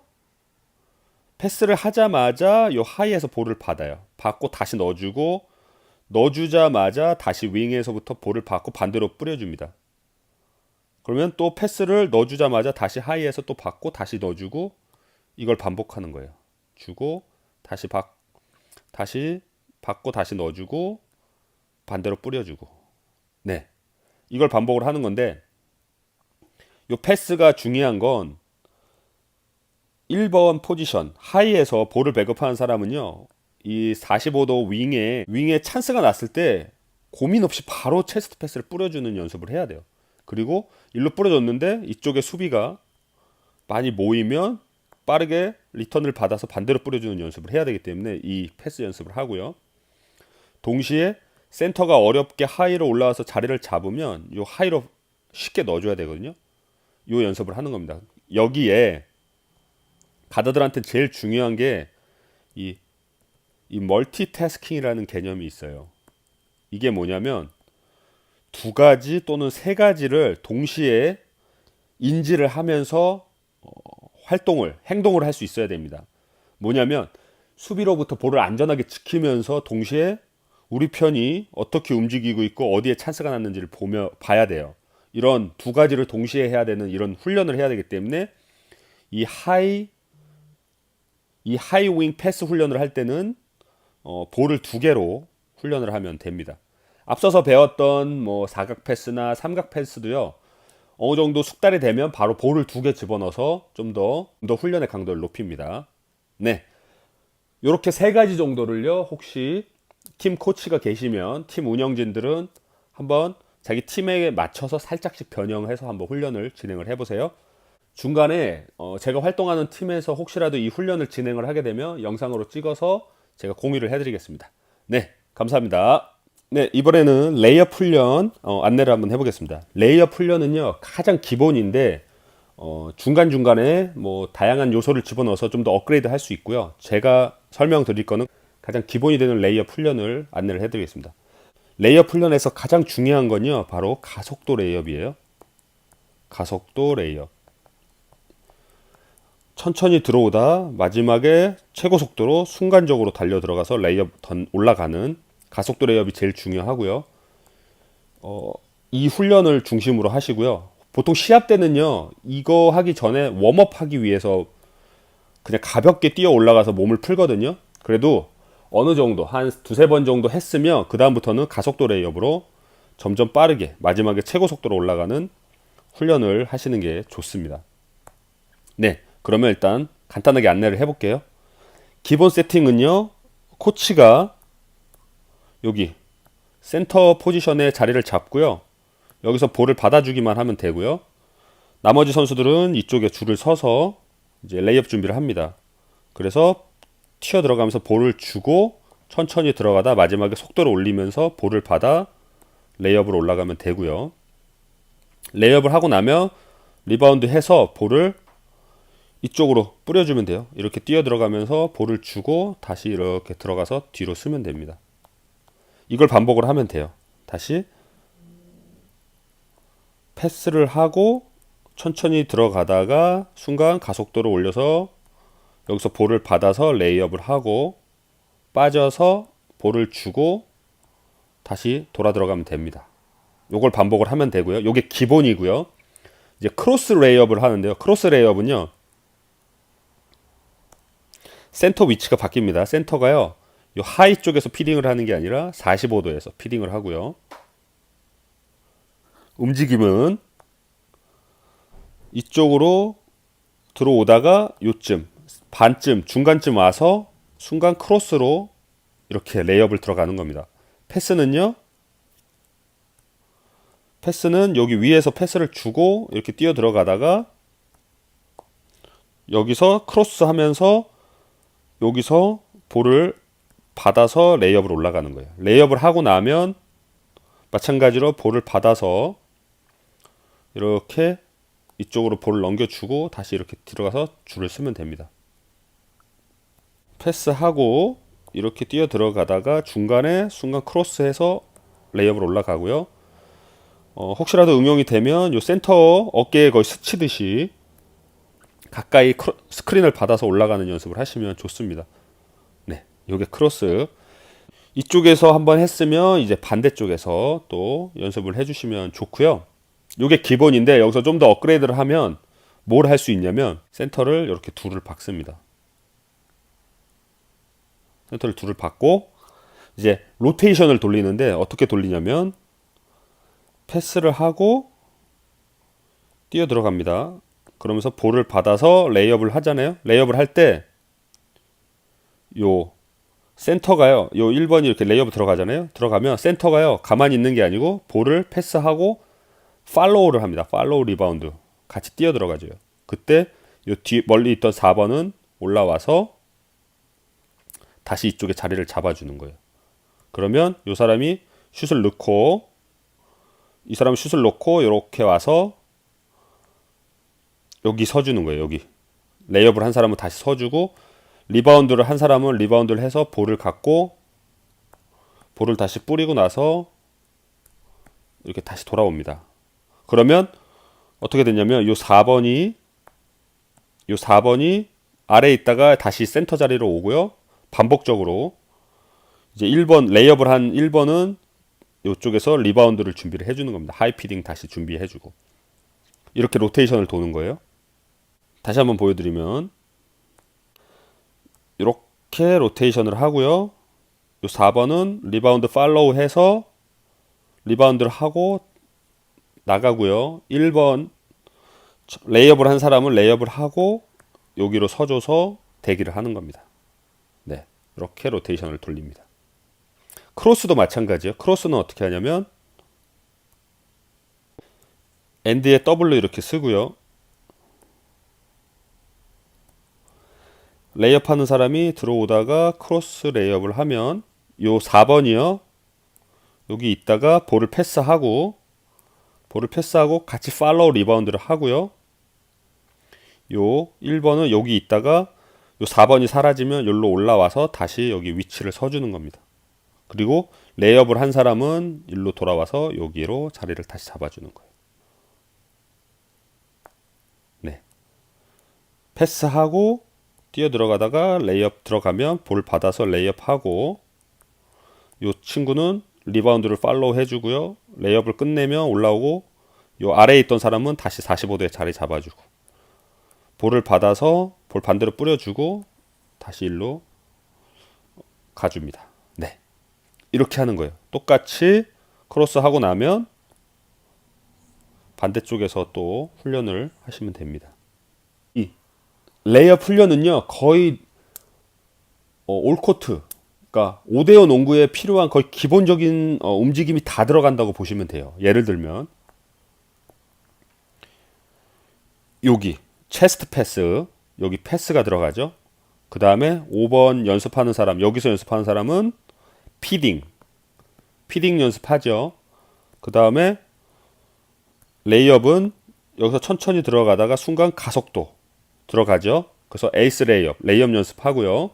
패스를 하자마자 요 하이에서 볼을 받아요. 받고 다시 넣어주자마자 다시 윙에서부터 볼을 받고 반대로 뿌려줍니다. 그러면 또 패스를 넣어주자마자 다시 하이에서 또 받고 다시 넣어주고 이걸 반복하는 거예요. 주고 다시 받고 다시 넣어주고 반대로 뿌려주고. 네, 이걸 반복을 하는 건데 요 패스가 중요한 건 1번 포지션 하이에서 볼을 백업하는 사람은요, 이 45도 윙에 찬스가 났을 때 고민 없이 바로 체스트 패스를 뿌려주는 연습을 해야 돼요. 그리고 일로 뿌려줬는데 이쪽에 수비가 많이 모이면 빠르게 리턴을 받아서 반대로 뿌려주는 연습을 해야 되기 때문에 이 패스 연습을 하고요. 동시에 센터가 어렵게 하이로 올라와서 자리를 잡으면 이 하이로 쉽게 넣어줘야 되거든요. 이 연습을 하는 겁니다. 여기에 가드들한테 제일 중요한 게 이 멀티태스킹이라는 개념이 있어요. 이게 뭐냐면 2가지 또는 3가지를 동시에 인지를 하면서 행동을 할 수 있어야 됩니다. 뭐냐면 수비로부터 볼을 안전하게 지키면서 동시에 우리 편이 어떻게 움직이고 있고 어디에 찬스가 났는지를 봐야 돼요. 이런 2가지를 동시에 해야 되는 이런 훈련을 해야 되기 때문에 이 하이 윙 패스 훈련을 할 때는 볼을 2개로 훈련을 하면 됩니다. 앞서서 배웠던 뭐 사각 패스나 삼각 패스도요, 어느 정도 숙달이 되면 바로 볼을 2개 집어넣어서 좀 더 훈련의 강도를 높입니다. 네, 이렇게 3가지 정도를요, 혹시 팀 코치가 계시면 팀 운영진들은 한번 자기 팀에 맞춰서 살짝씩 변형해서 한번 훈련을 진행을 해보세요. 중간에 제가 활동하는 팀에서 혹시라도 이 훈련을 진행을 하게 되면 영상으로 찍어서 제가 공유를 해드리겠습니다. 네, 감사합니다. 네, 이번에는 레이업 훈련 안내를 한번 해보겠습니다. 레이업 훈련은요, 가장 기본인데 중간중간에 뭐 다양한 요소를 집어넣어서 좀 더 업그레이드 할 수 있고요. 제가 설명드릴 거는 가장 기본이 되는 레이업 훈련을 안내를 해드리겠습니다. 레이업 훈련에서 가장 중요한 건요, 바로 가속도 레이업이에요. 가속도 레이업. 천천히 들어오다 마지막에 최고 속도로 순간적으로 달려 들어가서 레이업 올라가는 가속도 레이업이 제일 중요하고요. 이 훈련을 중심으로 하시고요. 보통 시합 때는요, 이거 하기 전에 웜업 하기 위해서 그냥 가볍게 뛰어 올라가서 몸을 풀거든요. 그래도 어느 정도 한 2-3번 정도 했으면 그 다음부터는 가속도 레이업으로 점점 빠르게 마지막에 최고 속도로 올라가는 훈련을 하시는 게 좋습니다. 네, 그러면 일단 간단하게 안내를 해볼게요. 기본 세팅은요, 코치가 여기 센터 포지션에 자리를 잡고요, 여기서 볼을 받아주기만 하면 되고요. 나머지 선수들은 이쪽에 줄을 서서 이제 레이업 준비를 합니다. 그래서 튀어 들어가면서 볼을 주고 천천히 들어가다 마지막에 속도를 올리면서 볼을 받아 레이업으로 올라가면 되고요. 레이업을 하고 나면 리바운드 해서 볼을 이쪽으로 뿌려주면 돼요. 이렇게 뛰어 들어가면서 볼을 주고 다시 이렇게 들어가서 뒤로 쓰면 됩니다. 이걸 반복을 하면 돼요. 다시 패스를 하고 천천히 들어가다가 순간 가속도를 올려서 여기서 볼을 받아서 레이업을 하고 빠져서 볼을 주고 다시 돌아 들어가면 됩니다. 요걸 반복을 하면 되고요. 요게 기본이고요. 이제 크로스 레이업을 하는데요. 크로스 레이업은요. 센터 위치가 바뀝니다. 센터가요. 요 하이 쪽에서 피딩을 하는 게 아니라 45도에서 피딩을 하고요. 움직임은 이쪽으로 들어오다가 요쯤 반쯤 중간쯤 와서 순간 크로스로 이렇게 레이업을 들어가는 겁니다. 패스는 여기 위에서 패스를 주고 이렇게 뛰어 들어가다가 여기서 크로스 하면서 여기서 볼을 받아서 레이업을 올라가는 거예요. 레이업을 하고 나면 마찬가지로 볼을 받아서 이렇게 이쪽으로 볼을 넘겨주고 다시 이렇게 들어가서 줄을 쓰면 됩니다. 패스하고 이렇게 뛰어 들어가다가 중간에 순간 크로스해서 레이업을 올라가고요. 혹시라도 응용이 되면 요 센터 어깨에 거의 스치듯이 가까이 스크린을 받아서 올라가는 연습을 하시면 좋습니다. 네, 요게 크로스. 이쪽에서 한번 했으면 이제 반대쪽에서 또 연습을 해주시면 좋고요. 요게 기본인데 여기서 좀 더 업그레이드를 하면 뭘 할 수 있냐면 센터를 이렇게 둘을 박습니다. 센터를 둘을 박고 이제 로테이션을 돌리는데 어떻게 돌리냐면 패스를 하고 뛰어 들어갑니다. 그러면서 볼을 받아서 레이업을 하잖아요. 레이업을 할 때 요 센터가요. 요 1번이 이렇게 레이업 들어가잖아요. 들어가면 센터가요. 가만히 있는 게 아니고 볼을 패스하고 팔로우를 합니다. 팔로우 리바운드. 같이 뛰어 들어가죠. 그때 요 뒤 멀리 있던 4번은 올라와서 다시 이쪽에 자리를 잡아주는 거예요. 그러면 요 사람이 슛을 넣고 이 사람 슛을 넣고 이렇게 와서 여기 서주는 거예요. 여기 레이업을 한 사람은 다시 서주고 리바운드를 한 사람은 리바운드를 해서 볼을 갖고 볼을 다시 뿌리고 나서 이렇게 다시 돌아옵니다. 그러면 어떻게 되냐면 요 4번이 아래에 있다가 다시 센터 자리로 오고요. 반복적으로 이제 1번 레이업을 한 1번은 이쪽에서 리바운드를 준비를 해주는 겁니다. 하이피딩 다시 준비해주고 이렇게 로테이션을 도는 거예요. 다시 한번 보여드리면 이렇게 로테이션을 하고요. 요 4번은 리바운드 팔로우 해서 리바운드를 하고 나가고요. 1번 레이업을 한 사람은 레이업을 하고 여기로 서줘서 대기를 하는 겁니다. 네, 이렇게 로테이션을 돌립니다. 크로스도 마찬가지예요. 크로스는 어떻게 하냐면 엔드에 W 이렇게 쓰고요. 레이업 하는 사람이 들어오다가 크로스 레이업을 하면 요 4번이요. 여기 있다가 볼을 패스하고 같이 팔로우 리바운드를 하고요. 요 1번은 여기 있다가 요 4번이 사라지면 여기로 올라와서 다시 여기 위치를 서주는 겁니다. 그리고 레이업을 한 사람은 일로 돌아와서 여기로 자리를 다시 잡아주는 거예요. 네. 패스하고 뛰어 들어가다가 레이업 들어가면 볼 받아서 레이업하고 요 친구는 리바운드를 팔로우 해주고요. 레이업을 끝내면 올라오고 요 아래에 있던 사람은 다시 45도에 자리 잡아주고 볼을 받아서 볼 반대로 뿌려주고 다시 일로 가줍니다. 네, 이렇게 하는 거예요. 똑같이 크로스 하고 나면 반대쪽에서 또 훈련을 하시면 됩니다. 이 레이업 훈련은요 거의 올코트 그러니까 5대5 농구에 필요한 거의 기본적인 움직임이 다 들어간다고 보시면 돼요. 예를 들면 여기 체스트 패스, 여기 패스가 들어가죠. 그 다음에 5번 연습하는 사람, 여기서 연습하는 사람은 피딩 연습하죠. 그 다음에 레이업은 여기서 천천히 들어가다가 순간 가속도 들어가죠. 그래서 에이스 레이업 연습하고요.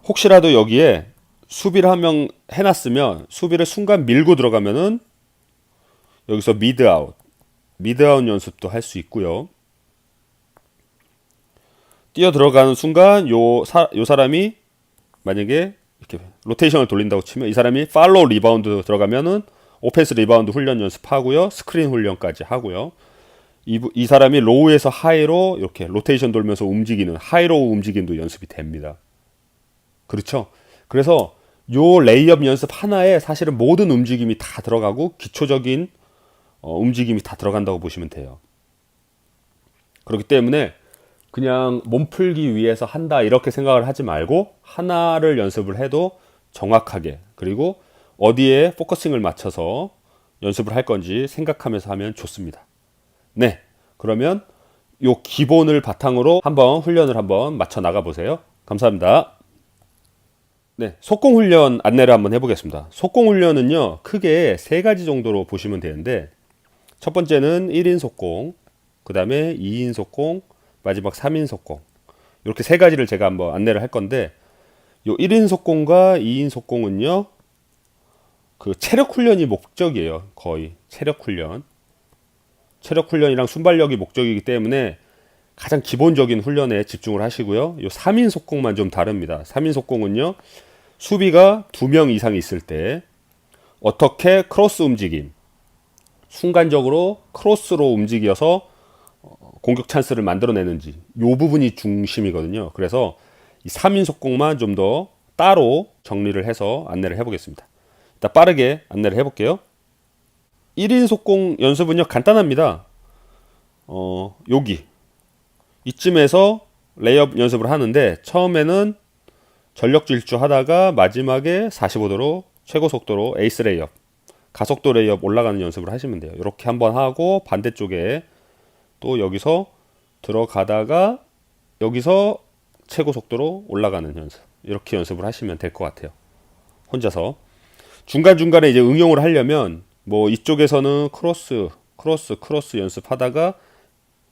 혹시라도 여기에 수비를 한 명 해놨으면 수비를 순간 밀고 들어가면은 여기서 미드아웃 연습도 할 수 있고요. 뛰어 들어가는 순간 요 사람이 만약에 이렇게 로테이션을 돌린다고 치면 이 사람이 팔로우 리바운드 들어가면은 오펜스 리바운드 훈련 연습하고요. 스크린 훈련까지 하고요. 이 사람이 로우에서 하이로 이렇게 로테이션 돌면서 움직이는 하이로우 움직임도 연습이 됩니다. 그렇죠? 그래서 요 레이업 연습 하나에 사실은 모든 움직임이 다 들어가고 기초적인 움직임이 다 들어간다고 보시면 돼요. 그렇기 때문에 그냥 몸풀기 위해서 한다 이렇게 생각을 하지 말고 하나를 연습을 해도 정확하게 그리고 어디에 포커싱을 맞춰서 연습을 할 건지 생각하면서 하면 좋습니다. 네, 그러면 요 기본을 바탕으로 한번 훈련을 한번 맞춰 나가 보세요. 감사합니다. 네, 속공 훈련 안내를 한번 해보겠습니다. 속공 훈련은요 크게 세 가지 정도로 보시면 되는데 첫 번째는 1인 속공, 그 다음에 2인 속공, 마지막 3인 속공 이렇게 세 가지를 제가 한번 안내를 할 건데 요 1인 속공과 2인 속공은요 그 체력 훈련이 목적이에요. 거의 체력 훈련이랑 순발력이 목적이기 때문에 가장 기본적인 훈련에 집중을 하시고요. 요 3인 속공만 좀 다릅니다. 3인 속공은요 수비가 2명 이상 있을 때 어떻게 크로스 움직임 순간적으로 크로스로 움직여서 공격 찬스를 만들어내는지 요 부분이 중심이거든요. 그래서 이 3인 속공만 좀 더 따로 정리를 해서 안내를 해보겠습니다. 일단 빠르게 안내를 해볼게요. 1인 속공 연습은요 간단합니다. 여기 이쯤에서 레이업 연습을 하는데 처음에는 전력 질주 하다가 마지막에 45도로 최고 속도로 에이스 레이업 가속도 레이업 올라가는 연습을 하시면 돼요. 이렇게 한번 하고 반대쪽에 또 여기서 들어가다가 여기서 최고 속도로 올라가는 연습 이렇게 연습을 하시면 될 것 같아요. 혼자서 중간중간에 이제 응용을 하려면 뭐 이쪽에서는 크로스 연습하다가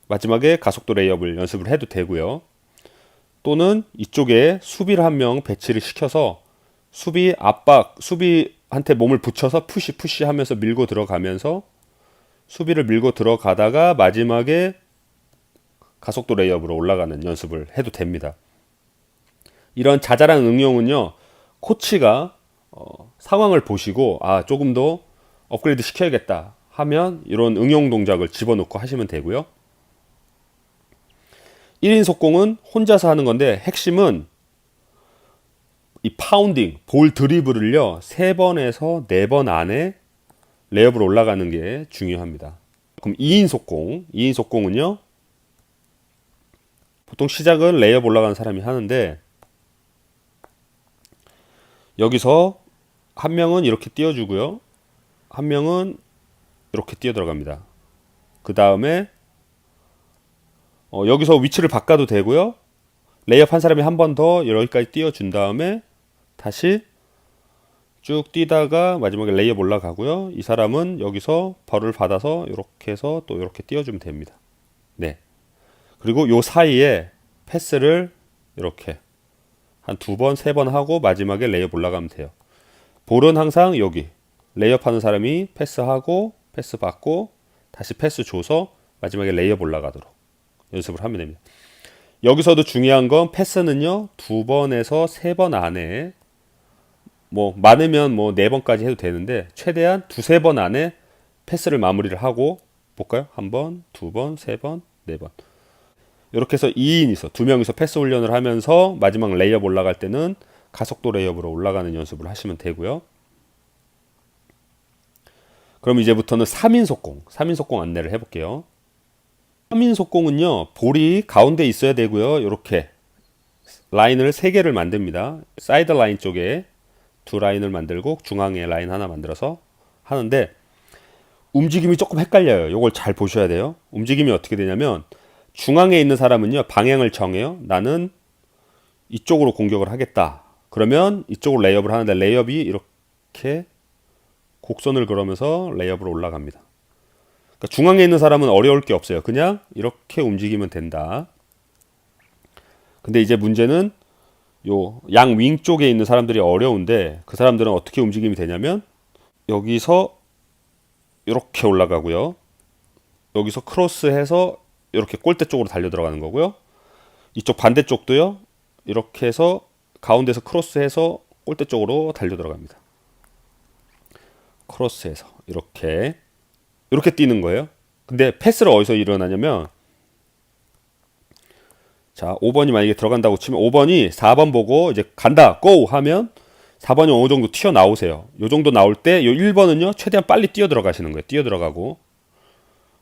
마지막에 가속도 레이업을 연습을 해도 되고요. 또는 이쪽에 수비를 한 명 배치를 시켜서 수비 압박 수비한테 몸을 붙여서 푸시 하면서 밀고 들어가면서 수비를 밀고 들어가다가 마지막에 가속도 레이업으로 올라가는 연습을 해도 됩니다. 이런 자잘한 응용은요 코치가 상황을 보시고 조금 더 업그레이드 시켜야겠다 하면 이런 응용 동작을 집어넣고 하시면 되고요. 1인 속공은 혼자서 하는 건데 핵심은 이 파운딩, 볼 드리블을요 3번에서 4번 안에 레이업으로 올라가는 게 중요합니다. 그럼 2인 속공은요 보통 시작은 레이업 올라가는 사람이 하는데 여기서 한 명은 이렇게 띄워주고요 한 명은 이렇게 뛰어 들어갑니다. 그 다음에 여기서 위치를 바꿔도 되고요 레이업 한 사람이 한 번 더 여기까지 띄워준 다음에 다시 쭉 뛰다가 마지막에 레이업 올라가고요 이 사람은 여기서 벌을 받아서 이렇게 해서 또 이렇게 띄워주면 됩니다. 네. 그리고 요 사이에 패스를 이렇게 한 2번, 3번 하고 마지막에 레이업 올라가면 돼요. 볼은 항상 여기 레이업 하는 사람이 패스하고 패스 받고 다시 패스 줘서 마지막에 레이업 올라가도록 연습을 하면 됩니다. 여기서도 중요한 건 패스는요 2번에서 3번 안에 뭐 많으면 뭐 4번까지 해도 되는데 최대한 2-3번 안에 패스를 마무리를 하고 볼까요? 1번, 2번, 3번, 4번 이렇게 해서 2인이서 2명이서 패스 훈련을 하면서 마지막 레이업 올라갈 때는 가속도 레이업으로 올라가는 연습을 하시면 되고요. 그럼 이제부터는 3인 속공 안내를 해볼게요. 3인 속공은요 볼이 가운데 있어야 되고요 이렇게 라인을 3개를 만듭니다. 사이드 라인 쪽에 2라인을 만들고 중앙에 라인 하나 만들어서 하는데 움직임이 조금 헷갈려요. 이걸 잘 보셔야 돼요. 움직임이 어떻게 되냐면 중앙에 있는 사람은요, 방향을 정해요. 나는 이쪽으로 공격을 하겠다. 그러면 이쪽으로 레이업을 하는데 레이업이 이렇게 곡선을 그으면서 레이업으로 올라갑니다. 그러니까 중앙에 있는 사람은 어려울 게 없어요. 그냥 이렇게 움직이면 된다. 근데 이제 문제는 요 양 윙 쪽에 있는 사람들이 어려운데 그 사람들은 어떻게 움직임이 되냐면 여기서 이렇게 올라가고요. 여기서 크로스해서 이렇게 골대 쪽으로 달려 들어가는 거고요. 이쪽 반대쪽도요. 이렇게 해서 가운데서 크로스해서 골대 쪽으로 달려 들어갑니다. 크로스해서 이렇게 뛰는 거예요. 근데 패스를 어디서 일어나냐면 자, 5번이 만약에 들어간다고 치면 5번이 4번 보고 이제 간다, 고! 하면 4번이 어느 정도 튀어나오세요. 요 정도 나올 때 요 1번은요, 최대한 빨리 뛰어 들어가시는 거예요. 뛰어 들어가고.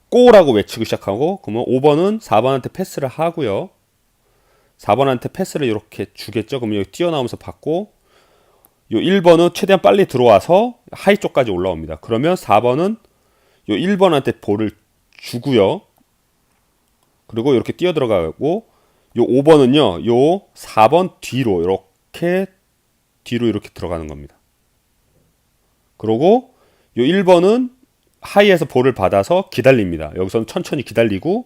고라고 외치고 시작하고, 그러면 5번은 4번한테 패스를 하고요. 4번한테 패스를 이렇게 주겠죠. 그러면 여기 뛰어나오면서 받고, 요 1번은 최대한 빨리 들어와서 하이 쪽까지 올라옵니다. 그러면 4번은 요 1번한테 볼을 주고요. 그리고 이렇게 뛰어 들어가고, 요 5번은요, 요 4번 뒤로 이렇게 들어가는 겁니다. 그리고 요 1번은 하이에서 볼을 받아서 기다립니다. 여기서는 천천히 기다리고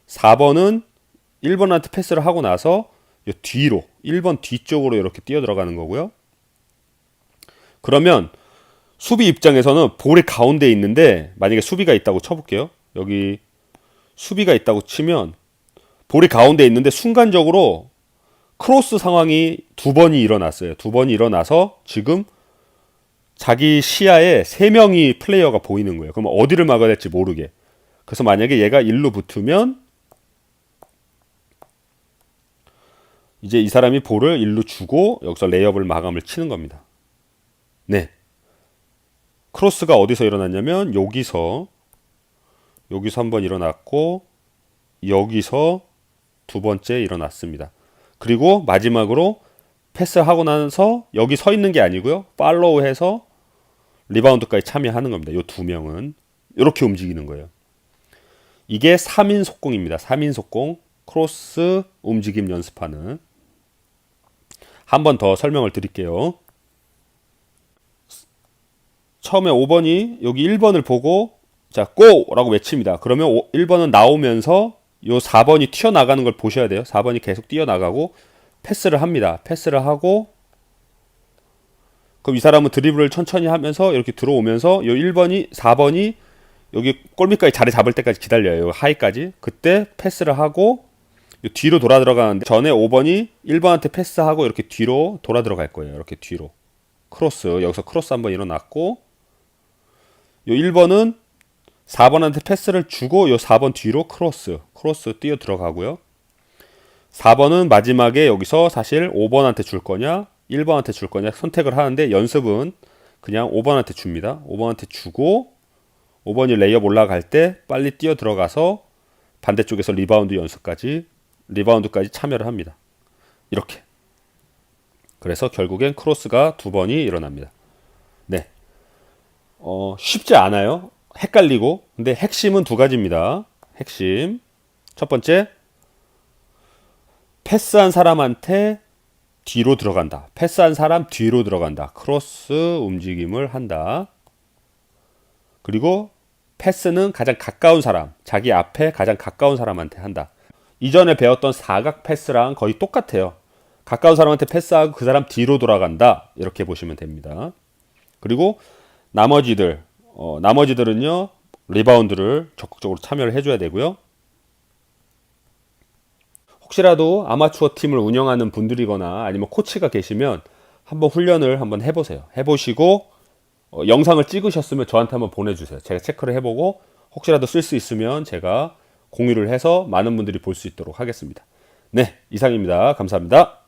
4번은 1번한테 패스를 하고 나서 요 뒤로 1번 뒤쪽으로 이렇게 뛰어 들어가는 거고요. 그러면 수비 입장에서는 볼이 가운데에 있는데 만약에 수비가 있다고 쳐볼게요. 여기 수비가 있다고 치면 볼이 가운데에 있는데 순간적으로 크로스 상황이 두 번이 일어났어요. 두 번이 일어나서 지금 자기 시야에 3명이 플레이어가 보이는 거예요. 그럼 어디를 막아야 될지 모르게. 그래서 만약에 얘가 일로 붙으면 이제 이 사람이 볼을 일로 주고 여기서 레이업을 마감을 치는 겁니다. 네. 크로스가 어디서 일어났냐면 여기서 한번 일어났고 여기서 두 번째 일어났습니다. 그리고 마지막으로 패스하고 나서 여기 서 있는 게 아니고요. 팔로우해서 리바운드까지 참여하는 겁니다. 이 두 명은 이렇게 움직이는 거예요. 이게 3인 속공입니다. 3인 속공 크로스 움직임 연습하는. 한 번 더 설명을 드릴게요. 처음에 5번이 여기 1번을 보고 자, 고! 라고 외칩니다. 그러면 1번은 나오면서 요 4번이 튀어나가는 걸 보셔야 돼요. 4번이 계속 뛰어나가고 패스를 합니다. 패스를 하고 그럼 이 사람은 드리블을 천천히 하면서 이렇게 들어오면서 요 1번이 4번이 여기 골밑까지 자리 잡을 때까지 기다려요. 하이까지. 그때 패스를 하고 요 뒤로 돌아 들어가는데 전에 5번이 1번한테 패스하고 이렇게 뒤로 돌아 들어갈 거예요. 이렇게 뒤로. 크로스. 여기서 크로스 한번 일어났고 요 1번은 4번한테 패스를 주고 요 4번 뒤로 크로스 뛰어 들어가고요. 4번은 마지막에 여기서 사실 5번한테 줄 거냐 1번한테 줄 거냐 선택을 하는데 연습은 그냥 5번한테 줍니다. 5번한테 주고 5번이 레이업 올라갈 때 빨리 뛰어 들어가서 반대쪽에서 리바운드까지 참여를 합니다. 이렇게. 그래서 결국엔 크로스가 2번이 일어납니다. 네. 쉽지 않아요. 헷갈리고. 근데 핵심은 2가지입니다. 핵심. 첫 번째, 패스한 사람한테 뒤로 들어간다. 패스한 사람 뒤로 들어간다. 크로스 움직임을 한다. 그리고 패스는 가장 가까운 사람, 자기 앞에 가장 가까운 사람한테 한다. 이전에 배웠던 사각 패스랑 거의 똑같아요. 가까운 사람한테 패스하고 그 사람 뒤로 돌아간다. 이렇게 보시면 됩니다. 그리고 나머지들은요, 리바운드를 적극적으로 참여를 해줘야 되고요. 혹시라도 아마추어 팀을 운영하는 분들이거나 아니면 코치가 계시면 한번 훈련을 한번 해보세요. 해보시고 영상을 찍으셨으면 저한테 한번 보내주세요. 제가 체크를 해보고 혹시라도 쓸 수 있으면 제가 공유를 해서 많은 분들이 볼 수 있도록 하겠습니다. 네, 이상입니다. 감사합니다.